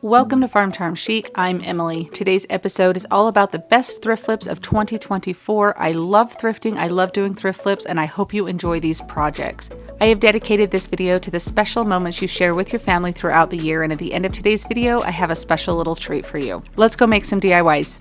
Welcome to Farm Charm Chic. I'm Emily. Today's episode is all about the best thrift flips of 2024. I love thrifting, I love doing thrift flips, and I hope you enjoy these projects. I have dedicated this video to the special moments you share with your family throughout the year, and at the end of today's video, I have a special little treat for you. Let's go make some DIYs.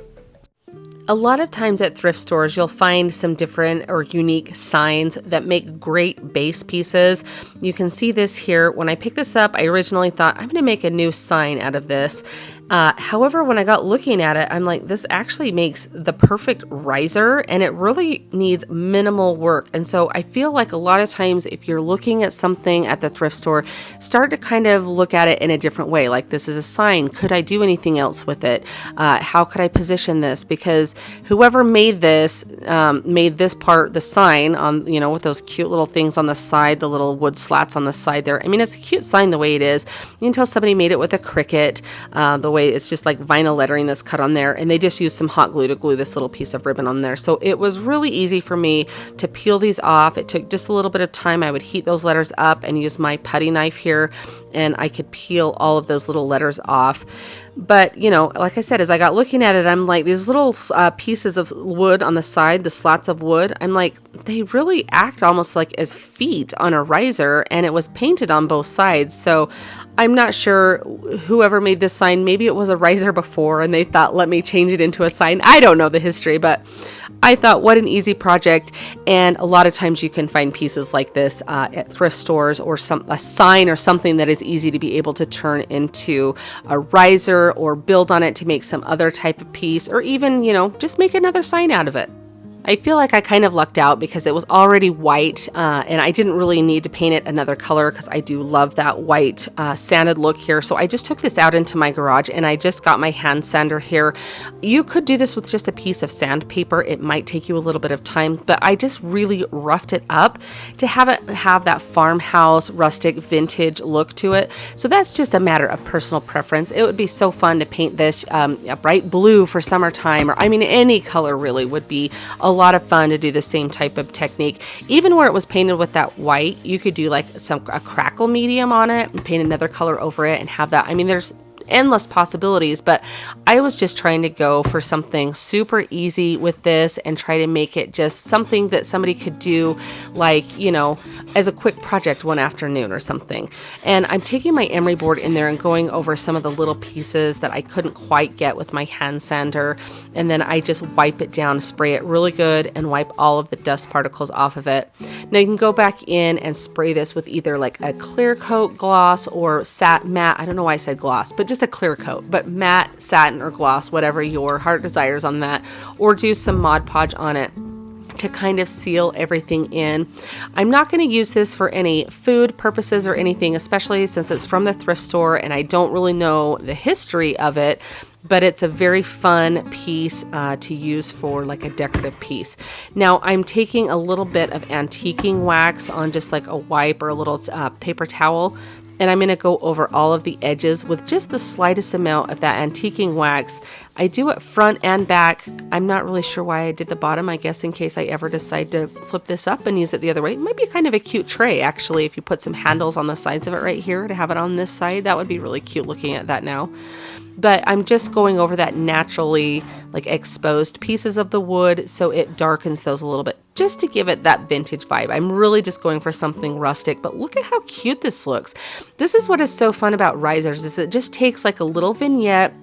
A lot of times at thrift stores, you'll find some different or unique signs that make great base pieces. You can see this here. When I picked this up, I originally thought I'm going to make a new sign out of this. However, when I got looking at it, I'm like, this actually makes the perfect riser and it really needs minimal work. And so I feel like a lot of times if you're looking at something at the thrift store, start to kind of look at it in a different way. Like, this is a sign. Could I do anything else with it? How could I position this? Because whoever made this part, the sign on, with those cute little things on the side, the little wood slats on the side there. I mean, it's a cute sign the way it is. You can tell somebody made it with a Cricut, the way it's just like vinyl lettering that's cut on there, and they just used some hot glue to glue this little piece of ribbon on there. So it was really easy for me to peel these off. It took just a little bit of time. I would heat those letters up and use my putty knife here, and I could peel all of those little letters off. But, like I said, as I got looking at it, I'm like, these little pieces of wood on the side, the slats of wood, I'm like, they really act almost like as feet on a riser, and it was painted on both sides. So I'm not sure whoever made this sign, maybe it was a riser before and they thought, let me change it into a sign. I don't know the history, but I thought, what an easy project. And a lot of times you can find pieces like this at thrift stores, or a sign or something that is easy to be able to turn into a riser or build on it to make some other type of piece, or even, just make another sign out of it. I feel like I kind of lucked out because it was already white, and I didn't really need to paint it another color because I do love that white sanded look here. So I just took this out into my garage and I just got my hand sander here. You could do this with just a piece of sandpaper. It might take you a little bit of time, but I just really roughed it up to have it have that farmhouse, rustic, vintage look to it. So that's just a matter of personal preference. It would be so fun to paint this a bright blue for summertime, or any color really would be a lot of fun to do the same type of technique. Even where it was painted with that white, you could do like a crackle medium on it and paint another color over it and have that. There's endless possibilities, but I was just trying to go for something super easy with this and try to make it just something that somebody could do, like, as a quick project one afternoon or something. And I'm taking my emery board in there and going over some of the little pieces that I couldn't quite get with my hand sander, and then I just wipe it down, spray it really good, and wipe all of the dust particles off of it. Now you can go back in and spray this with either like a clear coat gloss or matte, I don't know why I said gloss, but just a clear coat, but matte, satin, or gloss, whatever your heart desires on that, or do some Mod Podge on it to kind of seal everything in. I'm not going to use this for any food purposes or anything, especially since it's from the thrift store and I don't really know the history of it, but it's a very fun piece to use for like a decorative piece. Now I'm taking a little bit of antiquing wax on just like a wipe or a little paper towel, and I'm going to go over all of the edges with just the slightest amount of that antiquing wax. I do it front and back. I'm not really sure why I did the bottom. I guess in case I ever decide to flip this up and use it the other way. It might be kind of a cute tray, actually, if you put some handles on the sides of it right here to have it on this side. That would be really cute looking at that now. But I'm just going over that naturally like exposed pieces of the wood so it darkens those a little bit, just to give it that vintage vibe. I'm really just going for something rustic, but look at how cute this looks. This is what is so fun about risers, is it just takes like a little vignette,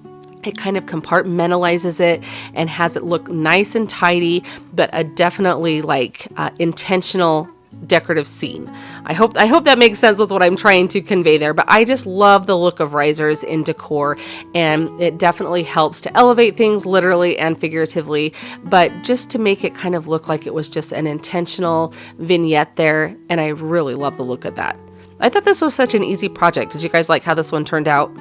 it kind of compartmentalizes it and has it look nice and tidy, but a definitely like intentional decorative scene. I hope that makes sense with what I'm trying to convey there, but I just love the look of risers in decor, and it definitely helps to elevate things literally and figuratively, but just to make it kind of look like it was just an intentional vignette there, and I really love the look of that. I thought this was such an easy project. Did you guys like how this one turned out?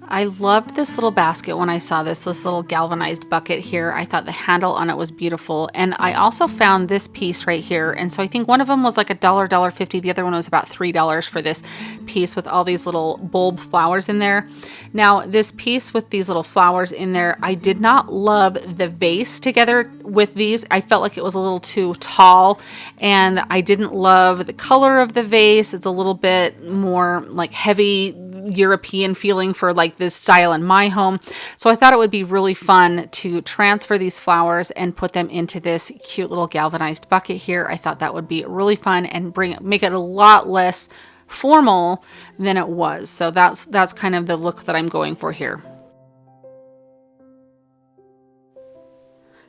I loved this little basket when I saw this little galvanized bucket here. I thought the handle on it was beautiful. And I also found this piece right here. And so I think one of them was like $1.50. The other one was about $3 for this piece with all these little bulb flowers in there. Now, this piece with these little flowers in there, I did not love the vase together with these. I felt like it was a little too tall, and I didn't love the color of the vase. It's a little bit more like heavy European feeling for like this style in my home. So I thought it would be really fun to transfer these flowers and put them into this cute little galvanized bucket here. I thought that would be really fun and make it a lot less formal than it was. So that's kind of the look that I'm going for here.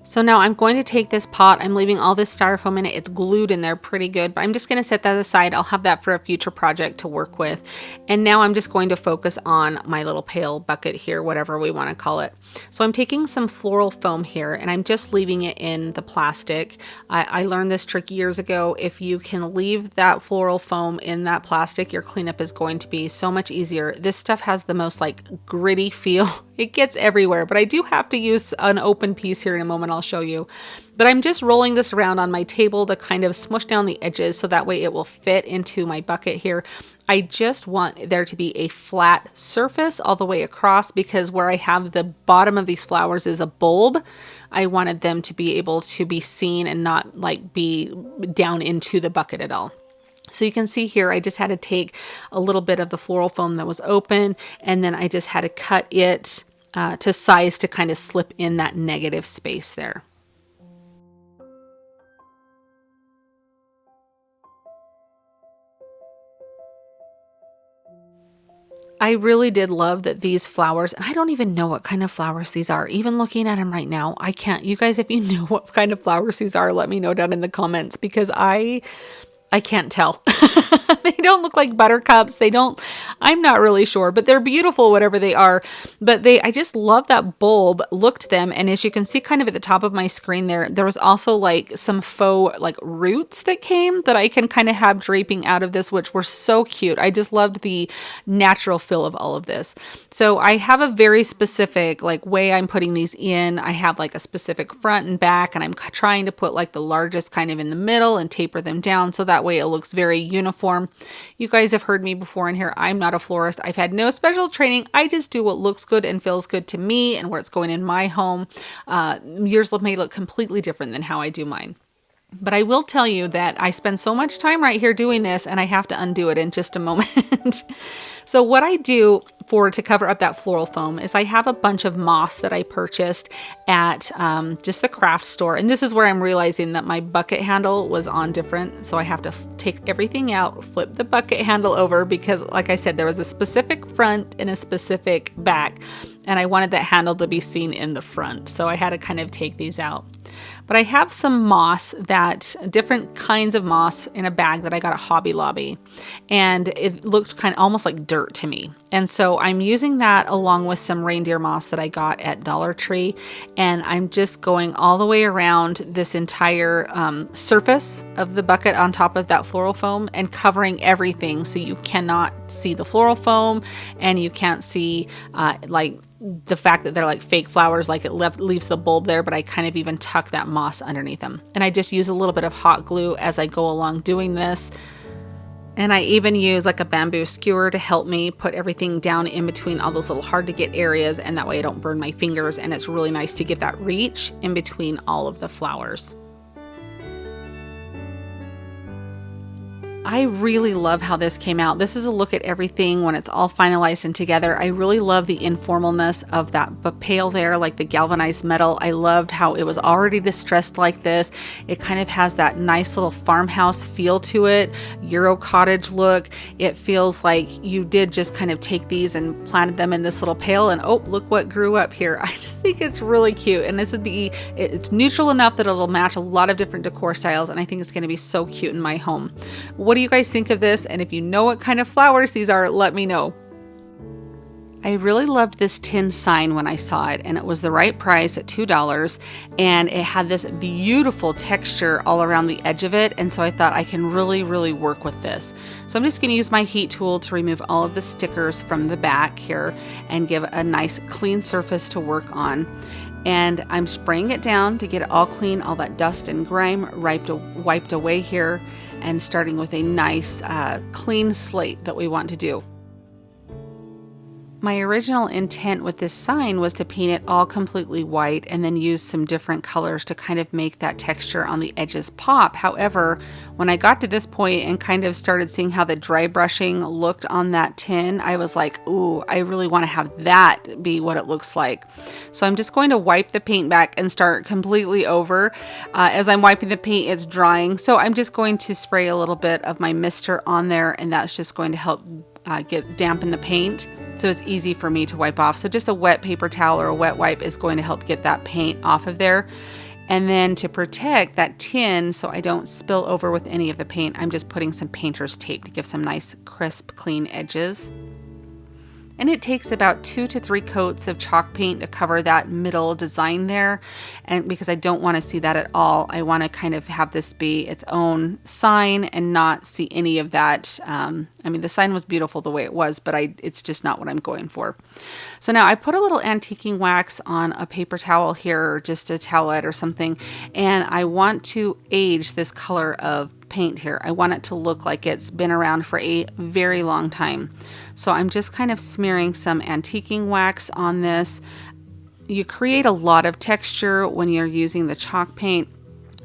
So now I'm going to take this pot. I'm leaving all this styrofoam in it. It's glued in there pretty good, but I'm just going to set that aside. I'll have that for a future project to work with. And now I'm just going to focus on my little pail bucket here, whatever we want to call it. So I'm taking some floral foam here and I'm just leaving it in the plastic. I learned this trick years ago. If you can leave that floral foam in that plastic, your cleanup is going to be so much easier. This stuff has the most like gritty feel. It gets everywhere, but I do have to use an open piece here in a moment. I'll show you. But I'm just rolling this around on my table to kind of smush down the edges so that way it will fit into my bucket here. I just want there to be a flat surface all the way across because where I have the bottom of these flowers is a bulb. I wanted them to be able to be seen and not like be down into the bucket at all. So you can see here, I just had to take a little bit of the floral foam that was open, and then I just had to cut it to size to kind of slip in that negative space there. I really did love that these flowers, and I don't even know what kind of flowers these are. Even looking at them right now, I can't. You guys, if you know what kind of flowers these are, let me know down in the comments because I can't tell. They don't look like buttercups. I'm not really sure, but they're beautiful, whatever they are. But I just love that bulb look to them. And as you can see kind of at the top of my screen there was also like some faux like roots that came that I can kind of have draping out of this, which were so cute. I just loved the natural feel of all of this. So I have a very specific like way I'm putting these in. I have like a specific front and back, and I'm trying to put like the largest kind of in the middle and taper them down so that way it looks very uniform. You guys have heard me before in here. I'm not a florist. I've had no special training. I just do what looks good and feels good to me and where it's going in my home. Yours may look completely different than how I do mine. But I will tell you that I spend so much time right here doing this, and I have to undo it in just a moment. So what I do to cover up that floral foam is I have a bunch of moss that I purchased at just the craft store. And this is where I'm realizing that my bucket handle was on different. So I have to take everything out, flip the bucket handle over because like I said, there was a specific front and a specific back. And I wanted that handle to be seen in the front. So I had to kind of take these out. But I have some moss, different kinds of moss in a bag that I got at Hobby Lobby. And it looked kind of almost like dirt to me. And so I'm using that along with some reindeer moss that I got at Dollar Tree. And I'm just going all the way around this entire surface of the bucket on top of that floral foam and covering everything so you cannot see the floral foam and you can't see like the fact that they're like fake flowers, like it leaves the bulb there, but I kind of even tuck that moss underneath them. And I just use a little bit of hot glue as I go along doing this. And I even use like a bamboo skewer to help me put everything down in between all those little hard to get areas. And that way I don't burn my fingers. And it's really nice to get that reach in between all of the flowers. I really love how this came out. This is a look at everything when it's all finalized and together. I really love the informalness of that pail there, like the galvanized metal. I loved how it was already distressed like this. It kind of has that nice little farmhouse feel to it, Euro cottage look. It feels like you did just kind of take these and planted them in this little pail and oh, look what grew up here. I just think it's really cute. And it's neutral enough that it'll match a lot of different decor styles. And I think it's going to be so cute in my home. What do you guys think of this? And if you know what kind of flowers these are, let me know. I really loved this tin sign when I saw it, and it was the right price at $2, and it had this beautiful texture all around the edge of it, and so I thought I can really work with this. So I'm just going to use my heat tool to remove all of the stickers from the back here and give a nice clean surface to work on. And I'm spraying it down to get it all clean, all that dust and grime wiped away here, and starting with a nice clean slate that we want to do. My original intent with this sign was to paint it all completely white and then use some different colors to kind of make that texture on the edges pop. However, when I got to this point and kind of started seeing how the dry brushing looked on that tin, I was like, ooh, I really want to have that be what it looks like. So I'm just going to wipe the paint back and start completely over. As I'm wiping the paint, it's drying. So I'm just going to spray a little bit of my mister on there, and that's just going to help dampen the paint. So it's easy for me to wipe off. So just a wet paper towel or a wet wipe is going to help get that paint off of there. And then to protect that tin so I don't spill over with any of the paint, I'm just putting some painter's tape to give some nice crisp, clean edges. And it takes about 2 to 3 coats of chalk paint to cover that middle design there. And because I don't want to see that at all, I want to kind of have this be its own sign and not see any of that. I mean, the sign was beautiful the way it was, but it's just not what I'm going for. So now I put a little antiquing wax on a paper towel here, or just a towelette or something, and I want to age this color of paint here. I want it to look like it's been around for a very long time. So I'm just kind of smearing some antiquing wax on this. You create a lot of texture when you're using the chalk paint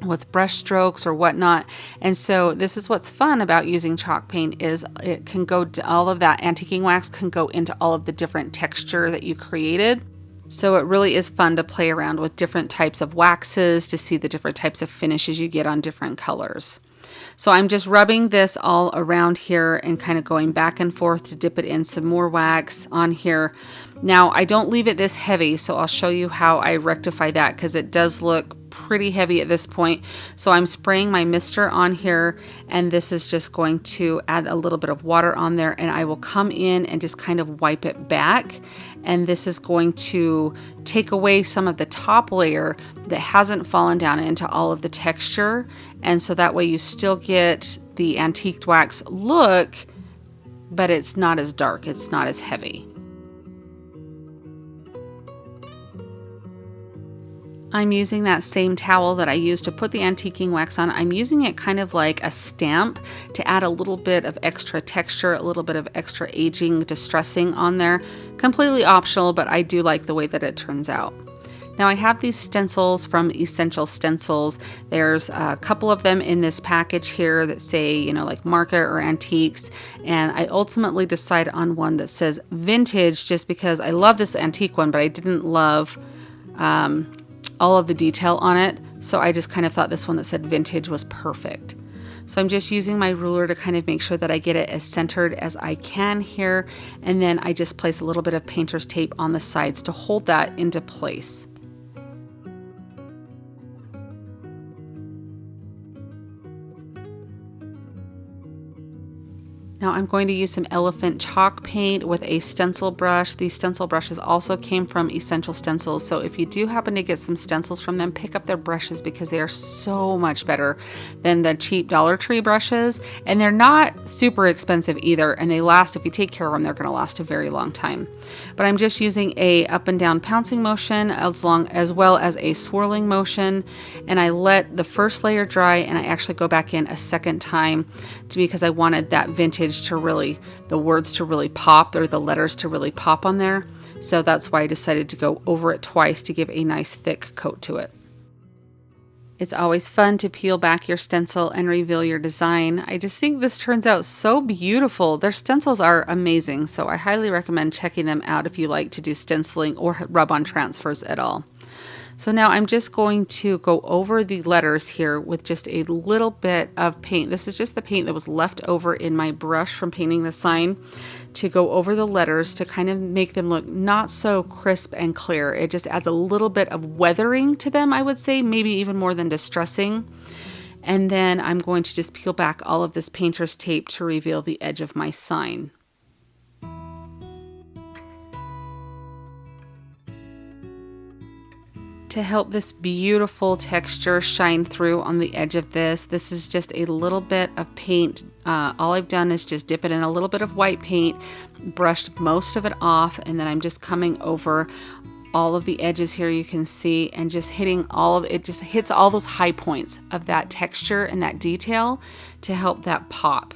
with brush strokes or whatnot. And so this is what's fun about using chalk paint, is it can go to all of that antiquing wax can go into all of the different texture that you created. So it really is fun to play around with different types of waxes to see the different types of finishes you get on different colors. So I'm just rubbing this all around here and kind of going back and forth to dip it in some more wax on here. Now I don't leave it this heavy, so I'll show you how I rectify that, because it does look pretty heavy at this point. So I'm spraying my mister on here, and this is just going to add a little bit of water on there, and I will come in and just kind of wipe it back. And this is going to take away some of the top layer that hasn't fallen down into all of the texture. And so that way you still get the antiqued wax look, but it's not as dark, it's not as heavy. I'm using that same towel that I used to put the antiquing wax on. I'm using it kind of like a stamp to add a little bit of extra texture, a little bit of extra aging, distressing on there. Completely optional, but I do like the way that it turns out. Now I have these stencils from Essential Stencils. There's a couple of them in this package here that say, you know, like market or antiques. And I ultimately decided on one that says vintage, just because I love this antique one, but I didn't love all of the detail on it. So I just kind of thought this one that said vintage was perfect. So I'm just using my ruler to kind of make sure that I get it as centered as I can here. And then I just place a little bit of painter's tape on the sides to hold that into place. Now I'm going to use some elephant chalk paint with a stencil brush. These stencil brushes also came from Essential Stencils, so if you do happen to get some stencils from them, pick up their brushes, because they are so much better than the cheap Dollar Tree brushes, and they're not super expensive either, and they last, if you take care of them, they're going to last a very long time. But I'm just using a up and down pouncing motion as well as a swirling motion, and I let the first layer dry, and I actually go back in a second time because I wanted that vintage to really, the words to really pop, or the letters to really pop on there. So that's why I decided to go over it twice to give a nice thick coat to it. It's always fun to peel back your stencil and reveal your design. I just think this turns out so beautiful. Their stencils are amazing, so I highly recommend checking them out if you like to do stenciling or rub-on transfers at all. So now I'm just going to go over the letters here with just a little bit of paint. This is just the paint that was left over in my brush from painting the sign, to go over the letters to kind of make them look not so crisp and clear. It just adds a little bit of weathering to them, I would say, maybe even more than distressing. And then I'm going to just peel back all of this painter's tape to reveal the edge of my sign. To help this beautiful texture shine through on the edge of this is just a little bit of paint. All I've done is just dip it in a little bit of white paint, brushed most of it off, and then I'm just coming over all of the edges here, you can see, and just hitting all of it, just hits all those high points of that texture and that detail to help that pop.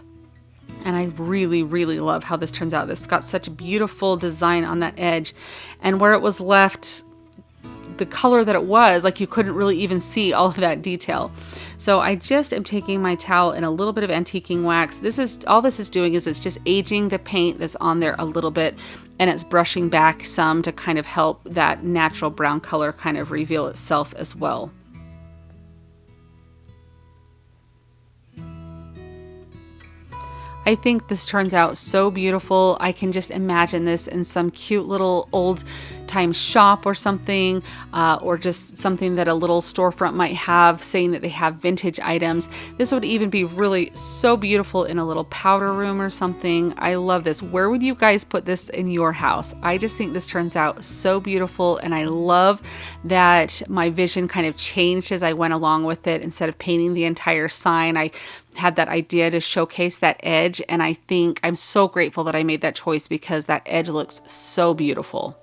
And I really, really love how this turns out. This has got such a beautiful design on that edge. And where it was left, the color that it was, like you couldn't really even see all of that detail. So I just am taking my towel and a little bit of antiquing wax. All this is doing is it's just aging the paint that's on there a little bit, and it's brushing back some to kind of help that natural brown color kind of reveal itself as well. I think this turns out so beautiful. I can just imagine this in some cute little old time shop or something, or just something that a little storefront might have, saying that they have vintage items. This would even be really so beautiful in a little powder room or something. I love this. Where would you guys put this in your house? I just think this turns out so beautiful, and I love that my vision kind of changed as I went along with it. Instead of painting the entire sign, I had that idea to showcase that edge, and I think I'm so grateful that I made that choice because that edge looks so beautiful.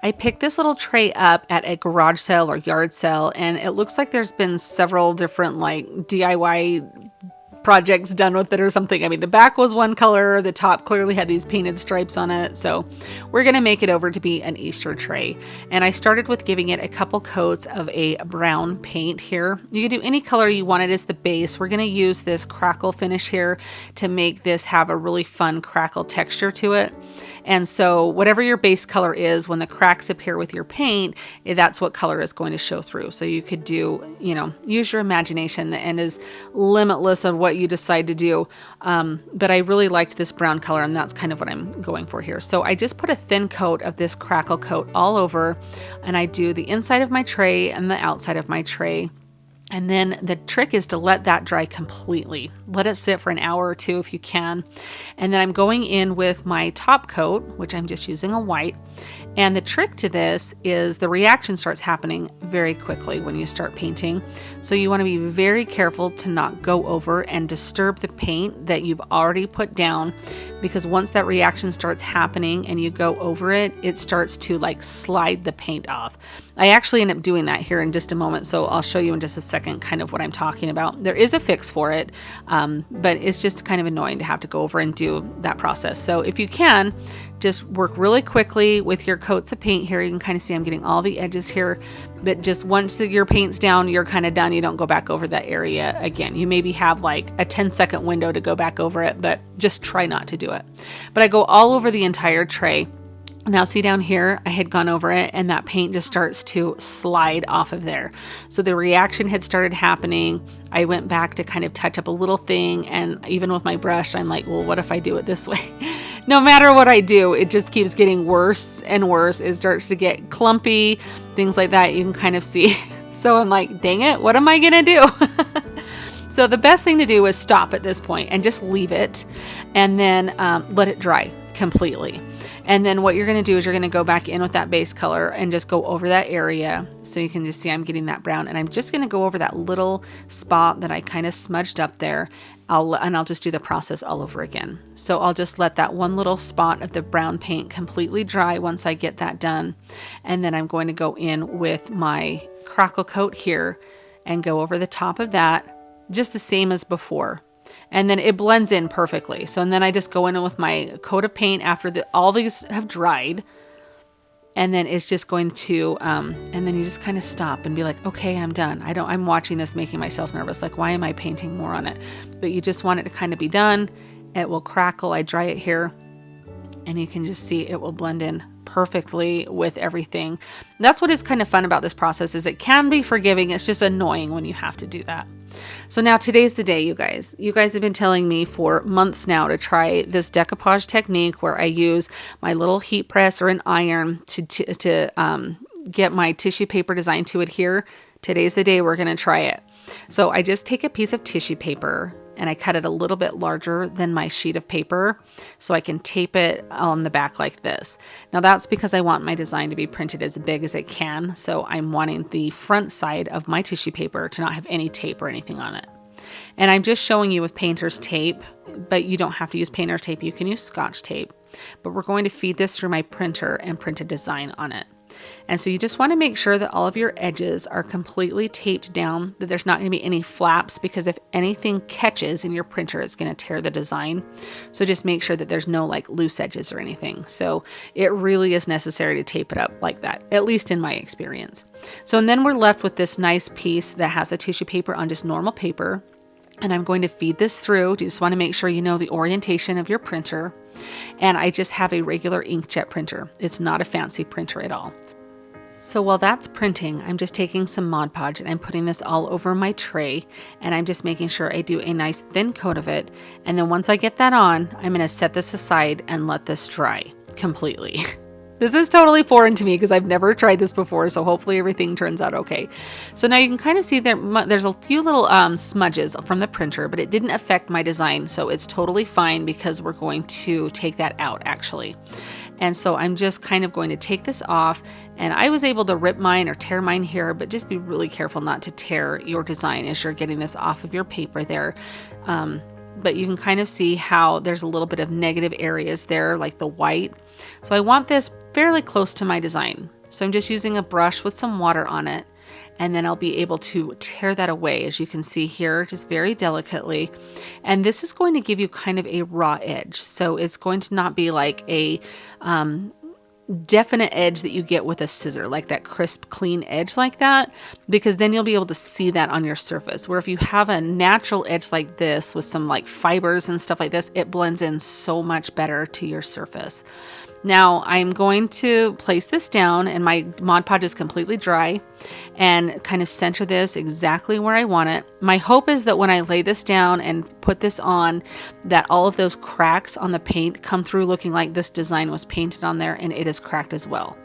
I picked this little tray up at a garage sale or yard sale, and it looks like there's been several different like DIY projects done with it or something. I mean, the back was one color, the top clearly had these painted stripes on it, so we're gonna make it over to be an Easter tray. And I started with giving it a couple coats of a brown paint here. You can do any color you wanted as the base. We're gonna use this crackle finish here to make this have a really fun crackle texture to it. And so whatever your base color is, when the cracks appear with your paint, that's what color is going to show through. So you could do, use your imagination. The end is limitless of what you decide to do. But I really liked this brown color, and that's kind of what I'm going for here. So I just put a thin coat of this crackle coat all over, and I do the inside of my tray and the outside of my tray. And then the trick is to let that dry completely. Let it sit for an hour or two if you can. And then I'm going in with my top coat, which I'm just using a white. And the trick to this is the reaction starts happening very quickly when you start painting. So you want to be very careful to not go over and disturb the paint that you've already put down, because once that reaction starts happening and you go over it, it starts to like slide the paint off. I actually end up doing that here in just a moment, so I'll show you in just a second kind of what I'm talking about. There is a fix for it, but it's just kind of annoying to have to go over and do that process. So if you can, just work really quickly with your coats of paint here. You can kind of see I'm getting all the edges here, but just once your paint's down, you're kind of done. You don't go back over that area again. You maybe have like a 10-second window to go back over it, but just try not to do it. But I go all over the entire tray. Now see down here, I had gone over it and that paint just starts to slide off of there. So the reaction had started happening. I went back to kind of touch up a little thing, and even with my brush, I'm like, well, what if I do it this way? No matter what I do, it just keeps getting worse and worse. It starts to get clumpy, things like that. You can kind of see. So I'm like, dang it, what am I gonna do? So the best thing to do is stop at this point and just leave it, and then let it dry completely. And then what you're going to do is you're going to go back in with that base color and just go over that area. So you can just see I'm getting that brown, and I'm just going to go over that little spot that I kind of smudged up there. I'll just do the process all over again. So I'll just let that one little spot of the brown paint completely dry once I get that done. And then I'm going to go in with my crackle coat here and go over the top of that, just the same as before. And then it blends in perfectly. So and then I just go in with my coat of paint after all these have dried. And then it's just going to, and then you just kind of stop and be like, okay, I'm done. I'm watching this making myself nervous. Like, why am I painting more on it? But you just want it to kind of be done. It will crackle. I dry it here, and you can just see it will blend in perfectly with everything. That's what is kind of fun about this process, is it can be forgiving. It's just annoying when you have to do that. So now today's the day, you guys. You guys have been telling me for months now to try this decoupage technique where I use my little heat press or an iron to get my tissue paper design to adhere. Today's the day we're going to try it. So I just take a piece of tissue paper and I cut it a little bit larger than my sheet of paper so I can tape it on the back like this. Now that's because I want my design to be printed as big as it can. So I'm wanting the front side of my tissue paper to not have any tape or anything on it. And I'm just showing you with painter's tape, but you don't have to use painter's tape. You can use Scotch tape, but we're going to feed this through my printer and print a design on it. And so you just want to make sure that all of your edges are completely taped down, that there's not going to be any flaps, because if anything catches in your printer, it's going to tear the design. So just make sure that there's no like loose edges or anything. So it really is necessary to tape it up like that, at least in my experience. So and then we're left with this nice piece that has a tissue paper on just normal paper. And I'm going to feed this through. You just want to make sure you know the orientation of your printer. And I just have a regular inkjet printer. It's not a fancy printer at all. So while that's printing, I'm just taking some Mod Podge and I'm putting this all over my tray, and I'm just making sure I do a nice thin coat of it. And then once I get that on, I'm going to set this aside and let this dry completely. This is totally foreign to me because I've never tried this before, so hopefully everything turns out okay. So now you can kind of see there's a few little smudges from the printer, but it didn't affect my design, so it's totally fine because we're going to take that out actually. And so I'm just kind of going to take this off, and I was able to rip mine or tear mine here, but just be really careful not to tear your design as you're getting this off of your paper there. But you can kind of see how there's a little bit of negative areas there, like the white. So I want this fairly close to my design. So I'm just using a brush with some water on it, and then I'll be able to tear that away, as you can see here, just very delicately. And this is going to give you kind of a raw edge. So it's going to not be like a definite edge that you get with a scissor, like that crisp, clean edge like that, because then you'll be able to see that on your surface. Where if you have a natural edge like this with some like fibers and stuff like this, it blends in so much better to your surface. Now I'm going to place this down, and my Mod Podge is completely dry, and kind of center this exactly where I want it. My hope is that when I lay this down and put this on, that all of those cracks on the paint come through looking like this design was painted on there, and it is cracked as well.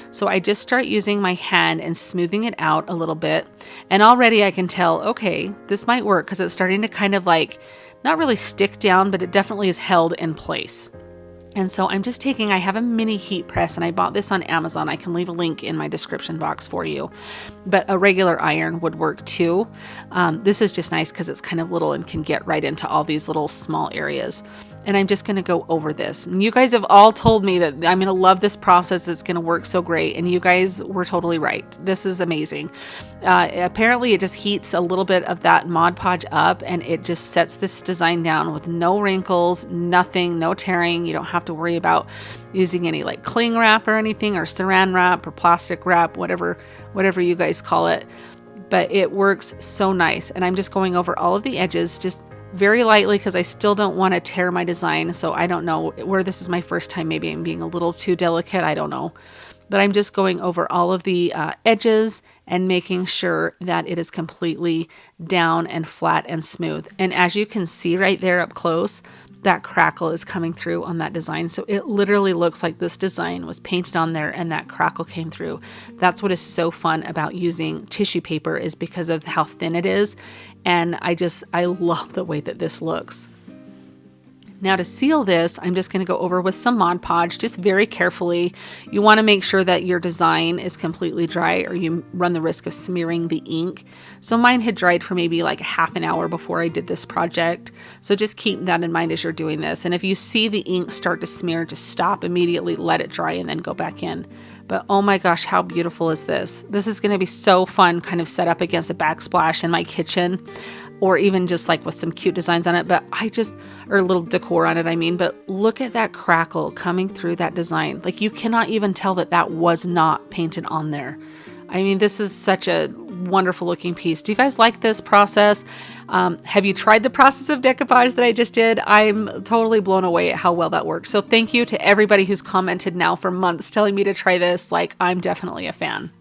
So I just start using my hand and smoothing it out a little bit, and already I can tell, okay, this might work, because it's starting to kind of like not really stick down, but it definitely is held in place. And so I'm just I have a mini heat press, and I bought this on Amazon. I can leave a link in my description box for you, but a regular iron would work too. This is just nice because it's kind of little and can get right into all these little small areas. And I'm just going to go over this. And you guys have all told me that I'm going to love this process. It's going to work so great. And you guys were totally right. This is amazing. Apparently it just heats a little bit of that Mod Podge up, and it just sets this design down with no wrinkles, nothing, no tearing. You don't have to worry about using any like cling wrap or anything, or saran wrap or plastic wrap, whatever you guys call it. But it works so nice. And I'm just going over all of the edges, just very lightly, because I still don't want to tear my design. So I don't know where this is my first time. Maybe I'm being a little too delicate. I don't know. But I'm just going over all of the edges and making sure that it is completely down and flat and smooth. And as you can see right there up close, that crackle is coming through on that design. So it literally looks like this design was painted on there and that crackle came through. That's what is so fun about using tissue paper, is because of how thin it is. And I love the way that this looks. Now to seal this, I'm just going to go over with some Mod Podge, just very carefully. You want to make sure that your design is completely dry, or you run the risk of smearing the ink. So mine had dried for maybe like half an hour before I did this project. So just keep that in mind as you're doing this. And if you see the ink start to smear, just stop immediately, let it dry, and then go back in. But oh my gosh, how beautiful is this? This is going to be so fun, kind of set up against a backsplash in my kitchen, or even just like with some cute designs on it, or a little decor on it, I mean. But look at that crackle coming through that design. Like, you cannot even tell that that was not painted on there. I mean, this is such a wonderful looking piece. Do you guys like this process? Have you tried the process of decoupage that I just did? I'm totally blown away at how well that works. So thank you to everybody who's commented now for months telling me to try this. Like, I'm definitely a fan.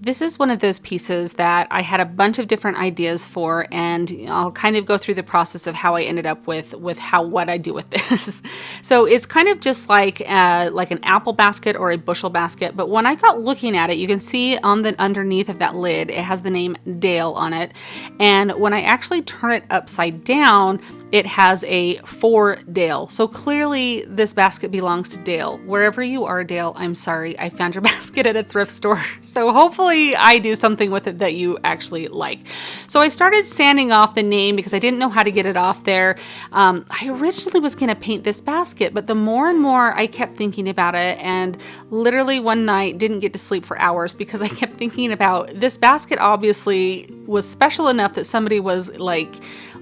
This is one of those pieces that I had a bunch of different ideas for, and I'll kind of go through the process of how I ended up with what I do with this. So it's kind of just like an apple basket or a bushel basket, but when I got looking at it, you can see on the underneath of that lid, it has the name Dale on it. And when I actually turn it upside down, it has a for Dale. So clearly this basket belongs to Dale. Wherever you are, Dale, I'm sorry. I found your basket at a thrift store. So hopefully I do something with it that you actually like. So I started sanding off the name because I didn't know how to get it off there. I originally was going to paint this basket, but the more and more I kept thinking about it, and literally one night didn't get to sleep for hours because I kept thinking about this basket obviously was special enough that somebody was like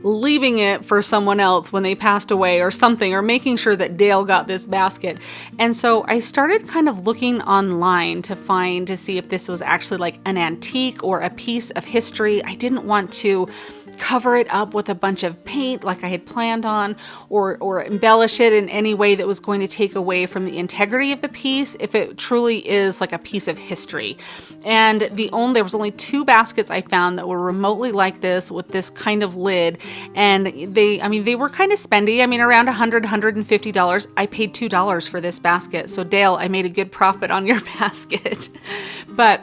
leaving it for someone else when they passed away or something, or making sure that Dale got this basket. And so I started kind of looking online to see if this was actually like an antique or a piece of history. I didn't want to cover it up with a bunch of paint like I had planned on, or embellish it in any way that was going to take away from the integrity of the piece if it truly is like a piece of history. And there was only 2 baskets I found that were remotely like this with this kind of lid, and they were kind of spendy. I mean, around $150. I paid $2 for this basket. So Dale, I made a good profit on your basket. But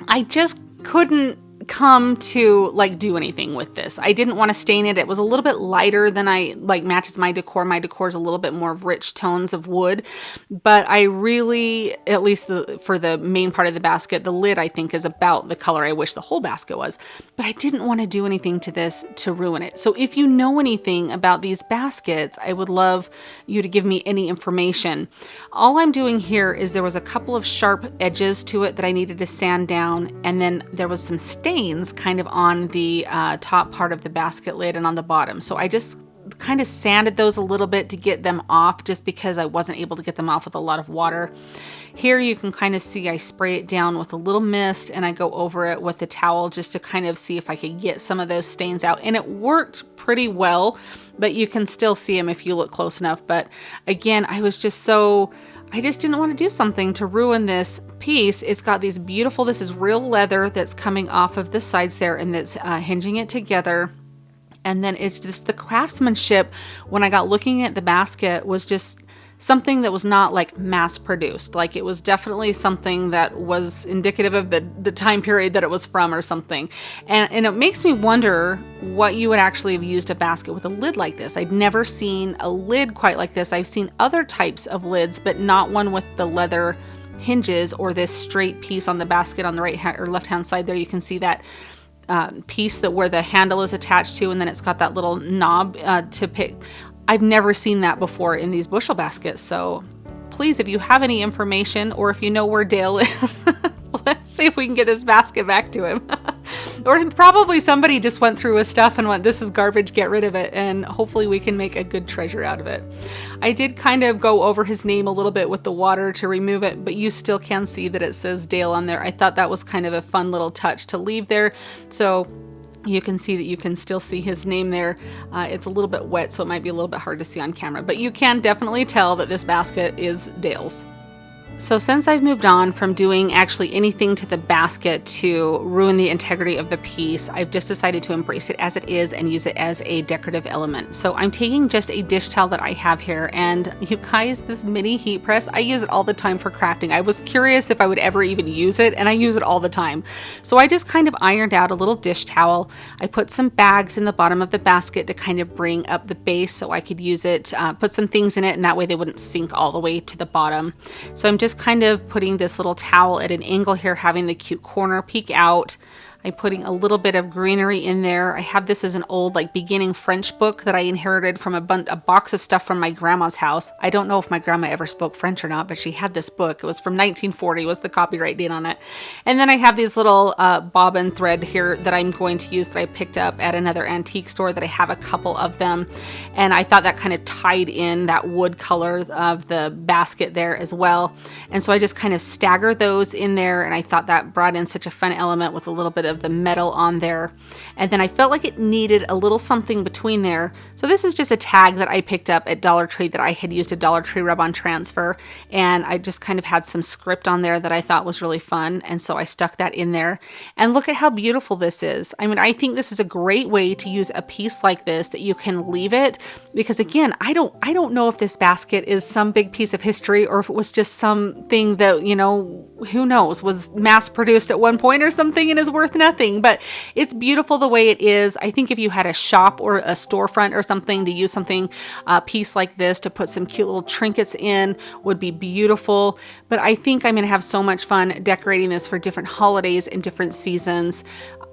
I just couldn't come to like do anything with this. I didn't want to stain it. It was a little bit lighter than I like matches my decor. My decor is a little bit more rich tones of wood, but I really, at least for the main part of the basket, the lid I think is about the color I wish the whole basket was, but I didn't want to do anything to this to ruin it. So if you know anything about these baskets, I would love you to give me any information. All I'm doing here is there was a couple of sharp edges to it that I needed to sand down, and then there was some stains kind of on the top part of the basket lid and on the bottom. So I just kind of sanded those a little bit to get them off, just because I wasn't able to get them off with a lot of water. Here you can kind of see I spray it down with a little mist, and I go over it with a towel just to kind of see if I could get some of those stains out. And it worked pretty well, but you can still see them if you look close enough. But again, I just didn't want to do something to ruin this piece. It's got these beautiful, this is real leather that's coming off of the sides there, and that's hinging it together. And then it's just the craftsmanship when I got looking at the basket was just something that was not like mass produced. Like it was definitely something that was indicative of the time period that it was from or something. And it makes me wonder what you would actually have used a basket with a lid like this. I'd never seen a lid quite like this. I've seen other types of lids, but not one with the leather hinges or this straight piece on the basket on the right hand or left hand side there. You can see that piece that where the handle is attached to, and then it's got that little knob to pick. I've never seen that before in these bushel baskets. So please, if you have any information, or if you know where Dale is, let's see if we can get this basket back to him. Or probably somebody just went through his stuff and went, this is garbage, get rid of it. And hopefully we can make a good treasure out of it. I did kind of go over his name a little bit with the water to remove it, but you still can see that it says Dale on there. I thought that was kind of a fun little touch to leave there. So you can see that you can still see his name there. It's a little bit wet, so it might be a little bit hard to see on camera, but you can definitely tell that this basket is Dale's. So since I've moved on from doing actually anything to the basket to ruin the integrity of the piece, I've just decided to embrace it as it is and use it as a decorative element. So I'm taking just a dish towel that I have here, and you guys, this mini heat press, I use it all the time for crafting. I was curious if I would ever even use it, and I use it all the time. So I just kind of ironed out a little dish towel. I put some bags in the bottom of the basket to kind of bring up the base so I could use it, put some things in it, and that way they wouldn't sink all the way to the bottom. So I'm just kind of putting this little towel at an angle here, having the cute corner peek out. I'm putting a little bit of greenery in there. I have this as an old like beginning French book that I inherited from a box of stuff from my grandma's house. I don't know if my grandma ever spoke French or not, but she had this book. It was from 1940 was the copyright date on it. And then I have these little bobbin thread here that I'm going to use that I picked up at another antique store that I have a couple of them. And I thought that kind of tied in that wood color of the basket there as well. And so I just kind of stagger those in there, and I thought that brought in such a fun element with a little bit of the metal on there. And then I felt like it needed a little something between there. So this is just a tag that I picked up at Dollar Tree that I had used a Dollar Tree rub-on transfer, and I just kind of had some script on there that I thought was really fun, and so I stuck that in there. And look at how beautiful this is. I mean, I think this is a great way to use a piece like this that you can leave it, because again, I don't know if this basket is some big piece of history or if it was just something that, you know, who knows, was mass produced at one point or something and is worth nothing, but it's beautiful the way it is. I think if you had a shop or a storefront or something to use something, a piece like this to put some cute little trinkets in would be beautiful. But I think I'm going to have so much fun decorating this for different holidays and different seasons.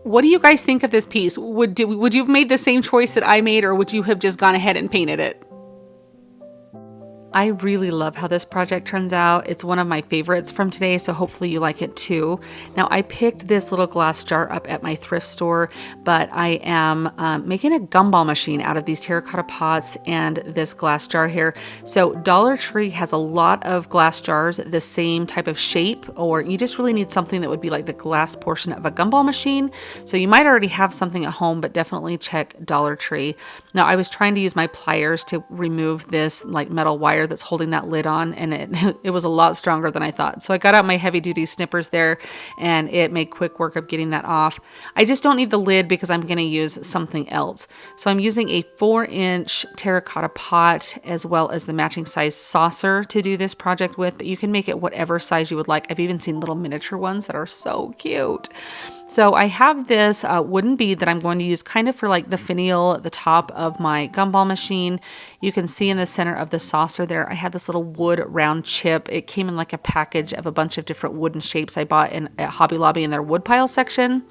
What do you guys think of this piece? Would you have made the same choice that I made, or would you have just gone ahead and painted it? I really love how this project turns out. It's one of my favorites from today, so hopefully you like it too. Now, I picked this little glass jar up at my thrift store, but I am making a gumball machine out of these terracotta pots and this glass jar here. So Dollar Tree has a lot of glass jars the same type of shape, or you just really need something that would be like the glass portion of a gumball machine. So you might already have something at home, but definitely check Dollar Tree. Now, I was trying to use my pliers to remove this like metal wire that's holding that lid on, and it was a lot stronger than I thought. So I got out my heavy duty snippers there, and it made quick work of getting that off. I just don't need the lid because I'm going to use something else. So I'm using a 4-inch terracotta pot as well as the matching size saucer to do this project with, but you can make it whatever size you would like. I've even seen little miniature ones that are so cute. So I have this wooden bead that I'm going to use kind of for like the finial at the top of my gumball machine. You can see in the center of the saucer there, I have this little wood round chip. It came in like a package of a bunch of different wooden shapes I bought at Hobby Lobby in their woodpile section.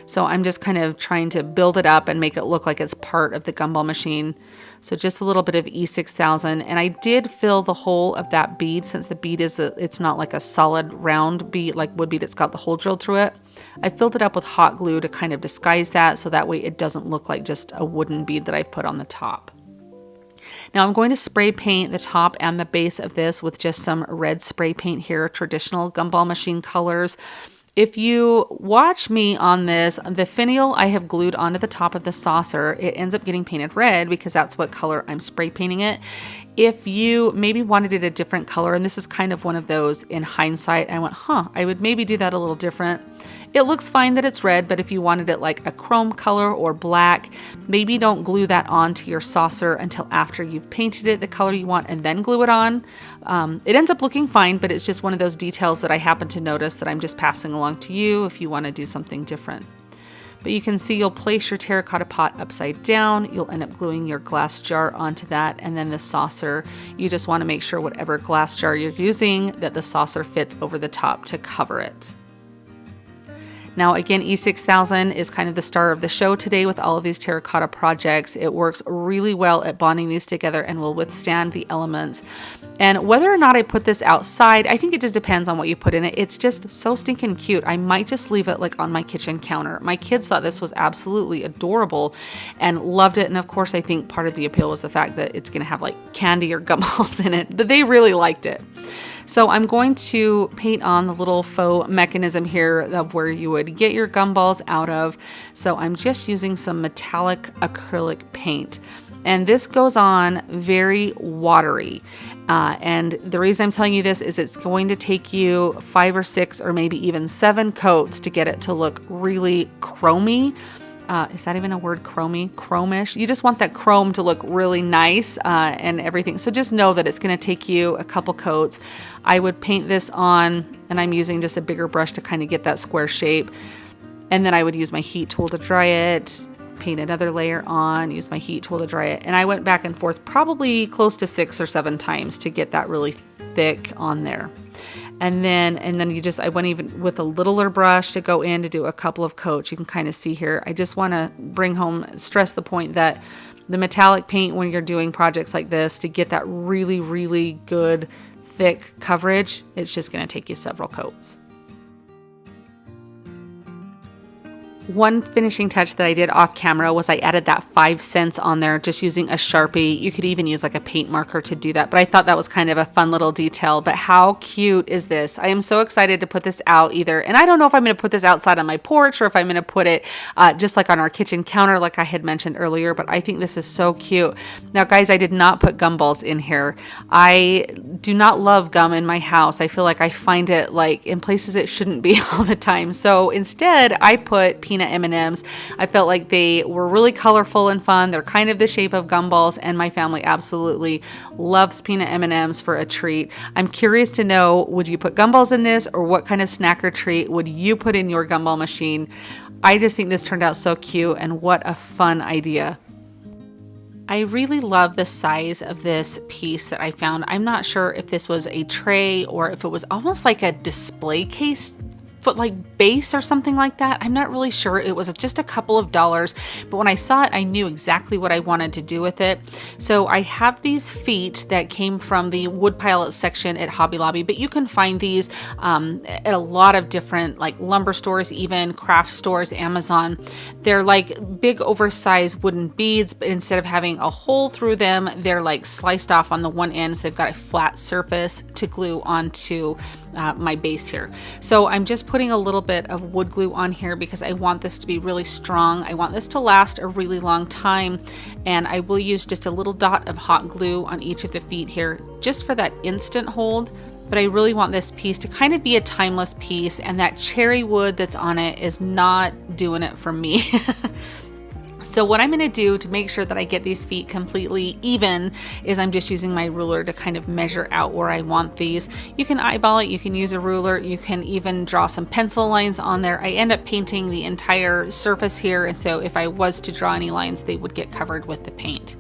So I'm just kind of trying to build it up and make it look like it's part of the gumball machine. So just a little bit of E6000, and I did fill the hole of that bead since the bead it's not like a solid round bead like wood bead, it's got the hole drilled through it. I filled it up with hot glue to kind of disguise that, so that way it doesn't look like just a wooden bead that I've put on the top. Now I'm going to spray paint the top and the base of this with just some red spray paint here, traditional Gumball Machine colors. If you watch me on this, the finial I have glued onto the top of the saucer. It ends up getting painted red because that's what color I'm spray painting it. If you maybe wanted it a different color, and this is kind of one of those in hindsight, I went, I would maybe do that a little different. It looks fine that it's red, but if you wanted it like a chrome color or black, maybe don't glue that onto your saucer until after you've painted it the color you want and then glue it on. It ends up looking fine, but it's just one of those details that I happen to notice that I'm just passing along to you if you want to do something different. But you can see you'll place your terracotta pot upside down. You'll end up gluing your glass jar onto that, and then the saucer, you just want to make sure whatever glass jar you're using that the saucer fits over the top to cover it. Now again, E6000 is kind of the star of the show today with all of these terracotta projects. It works really well at bonding these together and will withstand the elements. And whether or not I put this outside, I think it just depends on what you put in it. It's just so stinking cute. I might just leave it like on my kitchen counter. My kids thought this was absolutely adorable and loved it. And of course, I think part of the appeal was the fact that it's going to have like candy or gumballs in it, but they really liked it. So I'm going to paint on the little faux mechanism here of where you would get your gumballs out of. So I'm just using some metallic acrylic paint. And this goes on very watery. And the reason I'm telling you this is it's going to take you 5 or 6 or maybe even 7 coats to get it to look really chromy. Is that even a word, chromy? Chromish? You just want that chrome to look really nice and everything. So just know that it's going to take you a couple coats. I would paint this on, and I'm using just a bigger brush to kind of get that square shape. And then I would use my heat tool to dry it, paint another layer on, use my heat tool to dry it. And I went back and forth probably close to 6 or 7 times to get that really thick on there. And then I went even with a littler brush to go in to do a couple of coats. You can kind of see here. I just want to stress the point that the metallic paint, when you're doing projects like this, to get that really, really good thick coverage, it's just going to take you several coats. One finishing touch that I did off camera was I added that 5 cents on there just using a Sharpie. You could even use like a paint marker to do that, but I thought that was kind of a fun little detail. But how cute is this? I am so excited to put this out either, and I don't know if I'm going to put this outside on my porch or if I'm going to put it just like on our kitchen counter like I had mentioned earlier, but I think this is so cute. Now guys, I did not put gumballs in here. I do not love gum in my house. I feel like I find it like in places it shouldn't be all the time. So instead I put peanut peanut M&Ms. I felt like they were really colorful and fun. They're kind of the shape of gumballs, and my family absolutely loves peanut M&Ms for a treat. I'm curious to know, would you put gumballs in this, or what kind of snack or treat would you put in your gumball machine? I just think this turned out so cute, and what a fun idea. I really love the size of this piece that I found. I'm not sure if this was a tray or if it was almost like a display case like base or something like that. I'm not really sure. It was just a couple of dollars, but when I saw it, I knew exactly what I wanted to do with it. So I have these feet that came from the wood pallet section at Hobby Lobby, but you can find these at a lot of different like lumber stores, even craft stores, Amazon. They're like big oversized wooden beads, but instead of having a hole through them, they're like sliced off on the one end. So they've got a flat surface to glue onto my base here. So I'm just putting a little bit of wood glue on here because I want this to be really strong. I want this to last a really long time, and I will use just a little dot of hot glue on each of the feet here just for that instant hold. But I really want this piece to kind of be a timeless piece, and that cherry wood that's on it is not doing it for me. So what I'm going to do to make sure that I get these feet completely even is I'm just using my ruler to kind of measure out where I want these. You can eyeball it, you can use a ruler, you can even draw some pencil lines on there. I end up painting the entire surface here, and so if I was to draw any lines, they would get covered with the paint.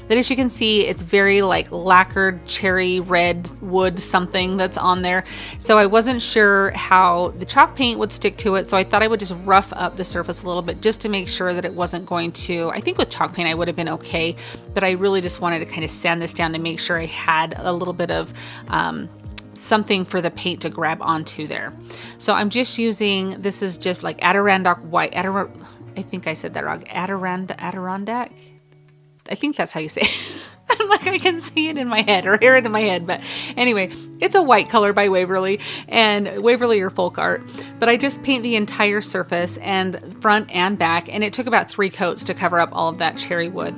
But as you can see, it's very like lacquered cherry red wood something that's on there. So I wasn't sure how the chalk paint would stick to it. So I thought I would just rough up the surface a little bit just to make sure that it wasn't going to, I think with chalk paint I would have been okay. But I really just wanted to kind of sand this down to make sure I had a little bit of something for the paint to grab onto there. So I'm just using, this is just like Adirondack white, I think I said that wrong, Adirondack? I think that's how you say it. I'm like, I can see it in my head or hear it in my head. But anyway, it's a white color by Waverly, and Waverly or Folk Art. But I just paint the entire surface and front and back, and it took about 3 coats to cover up all of that cherry wood.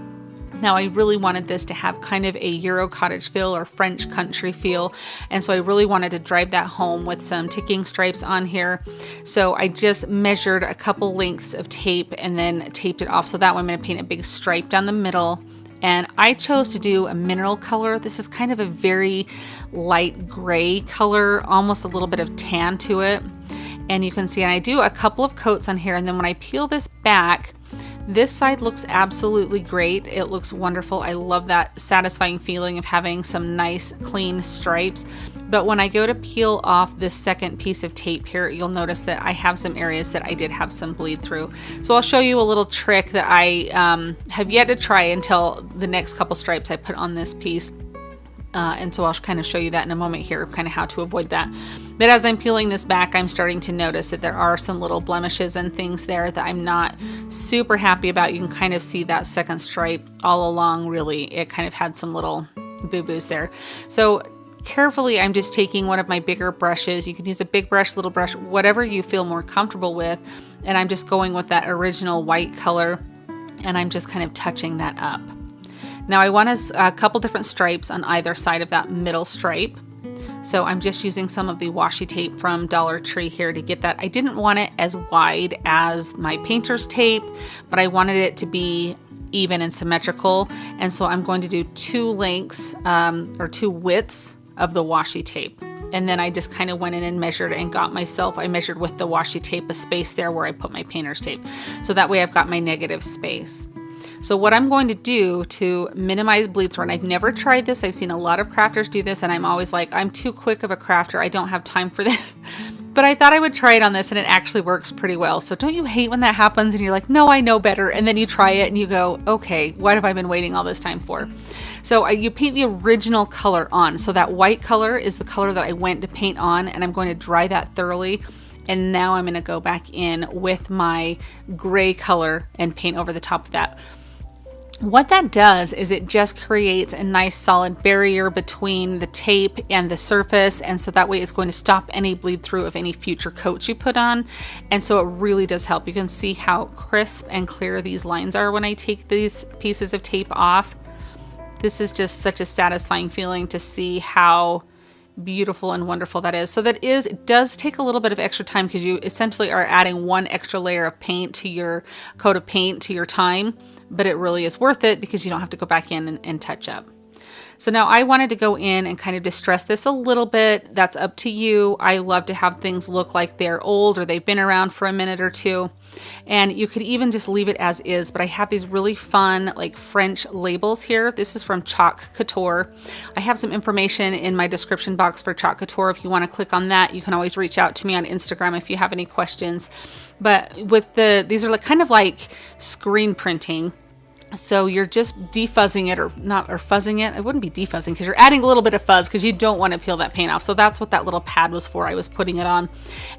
Now I really wanted this to have kind of a Euro cottage feel or French country feel, and so I really wanted to drive that home with some ticking stripes on here. So I just measured a couple lengths of tape and then taped it off, so that way I'm going to paint a big stripe down the middle. And I chose to do a mineral color. This is kind of a very light gray color, almost a little bit of tan to it. And you can see, and I do a couple of coats on here, and then when I peel this back, this side looks absolutely great. It looks wonderful. I love that satisfying feeling of having some nice clean stripes. But when I go to peel off this second piece of tape here, you'll notice that I have some areas that I did have some bleed through. So I'll show you a little trick that I have yet to try until the next couple stripes I put on this piece. And so I'll kind of show you that in a moment here, kind of how to avoid that. But as I'm peeling this back, I'm starting to notice that there are some little blemishes and things there that I'm not super happy about. You can kind of see that second stripe all along, really. It kind of had some little boo-boos there. So carefully, I'm just taking one of my bigger brushes. You can use a big brush, little brush, whatever you feel more comfortable with. And I'm just going with that original white color, and I'm just kind of touching that up. Now I want a couple different stripes on either side of that middle stripe. So I'm just using some of the washi tape from Dollar Tree here to get that. I didn't want it as wide as my painter's tape, but I wanted it to be even and symmetrical. And so I'm going to do 2 lengths or 2 widths of the washi tape. And then I just kind of went in and measured and got myself, I measured with the washi tape a space there where I put my painter's tape. So that way I've got my negative space. So what I'm going to do to minimize bleed through, and I've never tried this, I've seen a lot of crafters do this, and I'm always like, I'm too quick of a crafter, I don't have time for this. But I thought I would try it on this, and it actually works pretty well. So don't you hate when that happens and you're like, no, I know better, and then you try it and you go, okay, what have I been waiting all this time for? So you paint the original color on. So that white color is the color that I went to paint on, and I'm going to dry that thoroughly. And now I'm going to go back in with my gray color and paint over the top of that. What that does is it just creates a nice solid barrier between the tape and the surface, and so that way it's going to stop any bleed through of any future coats you put on. And so it really does help. You can see how crisp and clear these lines are when I take these pieces of tape off. This is just such a satisfying feeling to see how beautiful and wonderful that is. So it does take a little bit of extra time because you essentially are adding one extra layer of paint to your coat of paint to your time, but it really is worth it because you don't have to go back in and touch up. So now I wanted to go in and kind of distress this a little bit. That's up to you. I love to have things look like they're old or they've been around for a minute or two. And you could even just leave it as is, but I have these really fun like French labels here. This is from Chalk Couture. I have some information in my description box for Chalk Couture. If you want to click on that, you can always reach out to me on Instagram if you have any questions. But with these are like kind of like screen printing. So you're just defuzzing it or fuzzing it. It wouldn't be defuzzing because you're adding a little bit of fuzz because you don't want to peel that paint off. So that's what that little pad was for. I was putting it on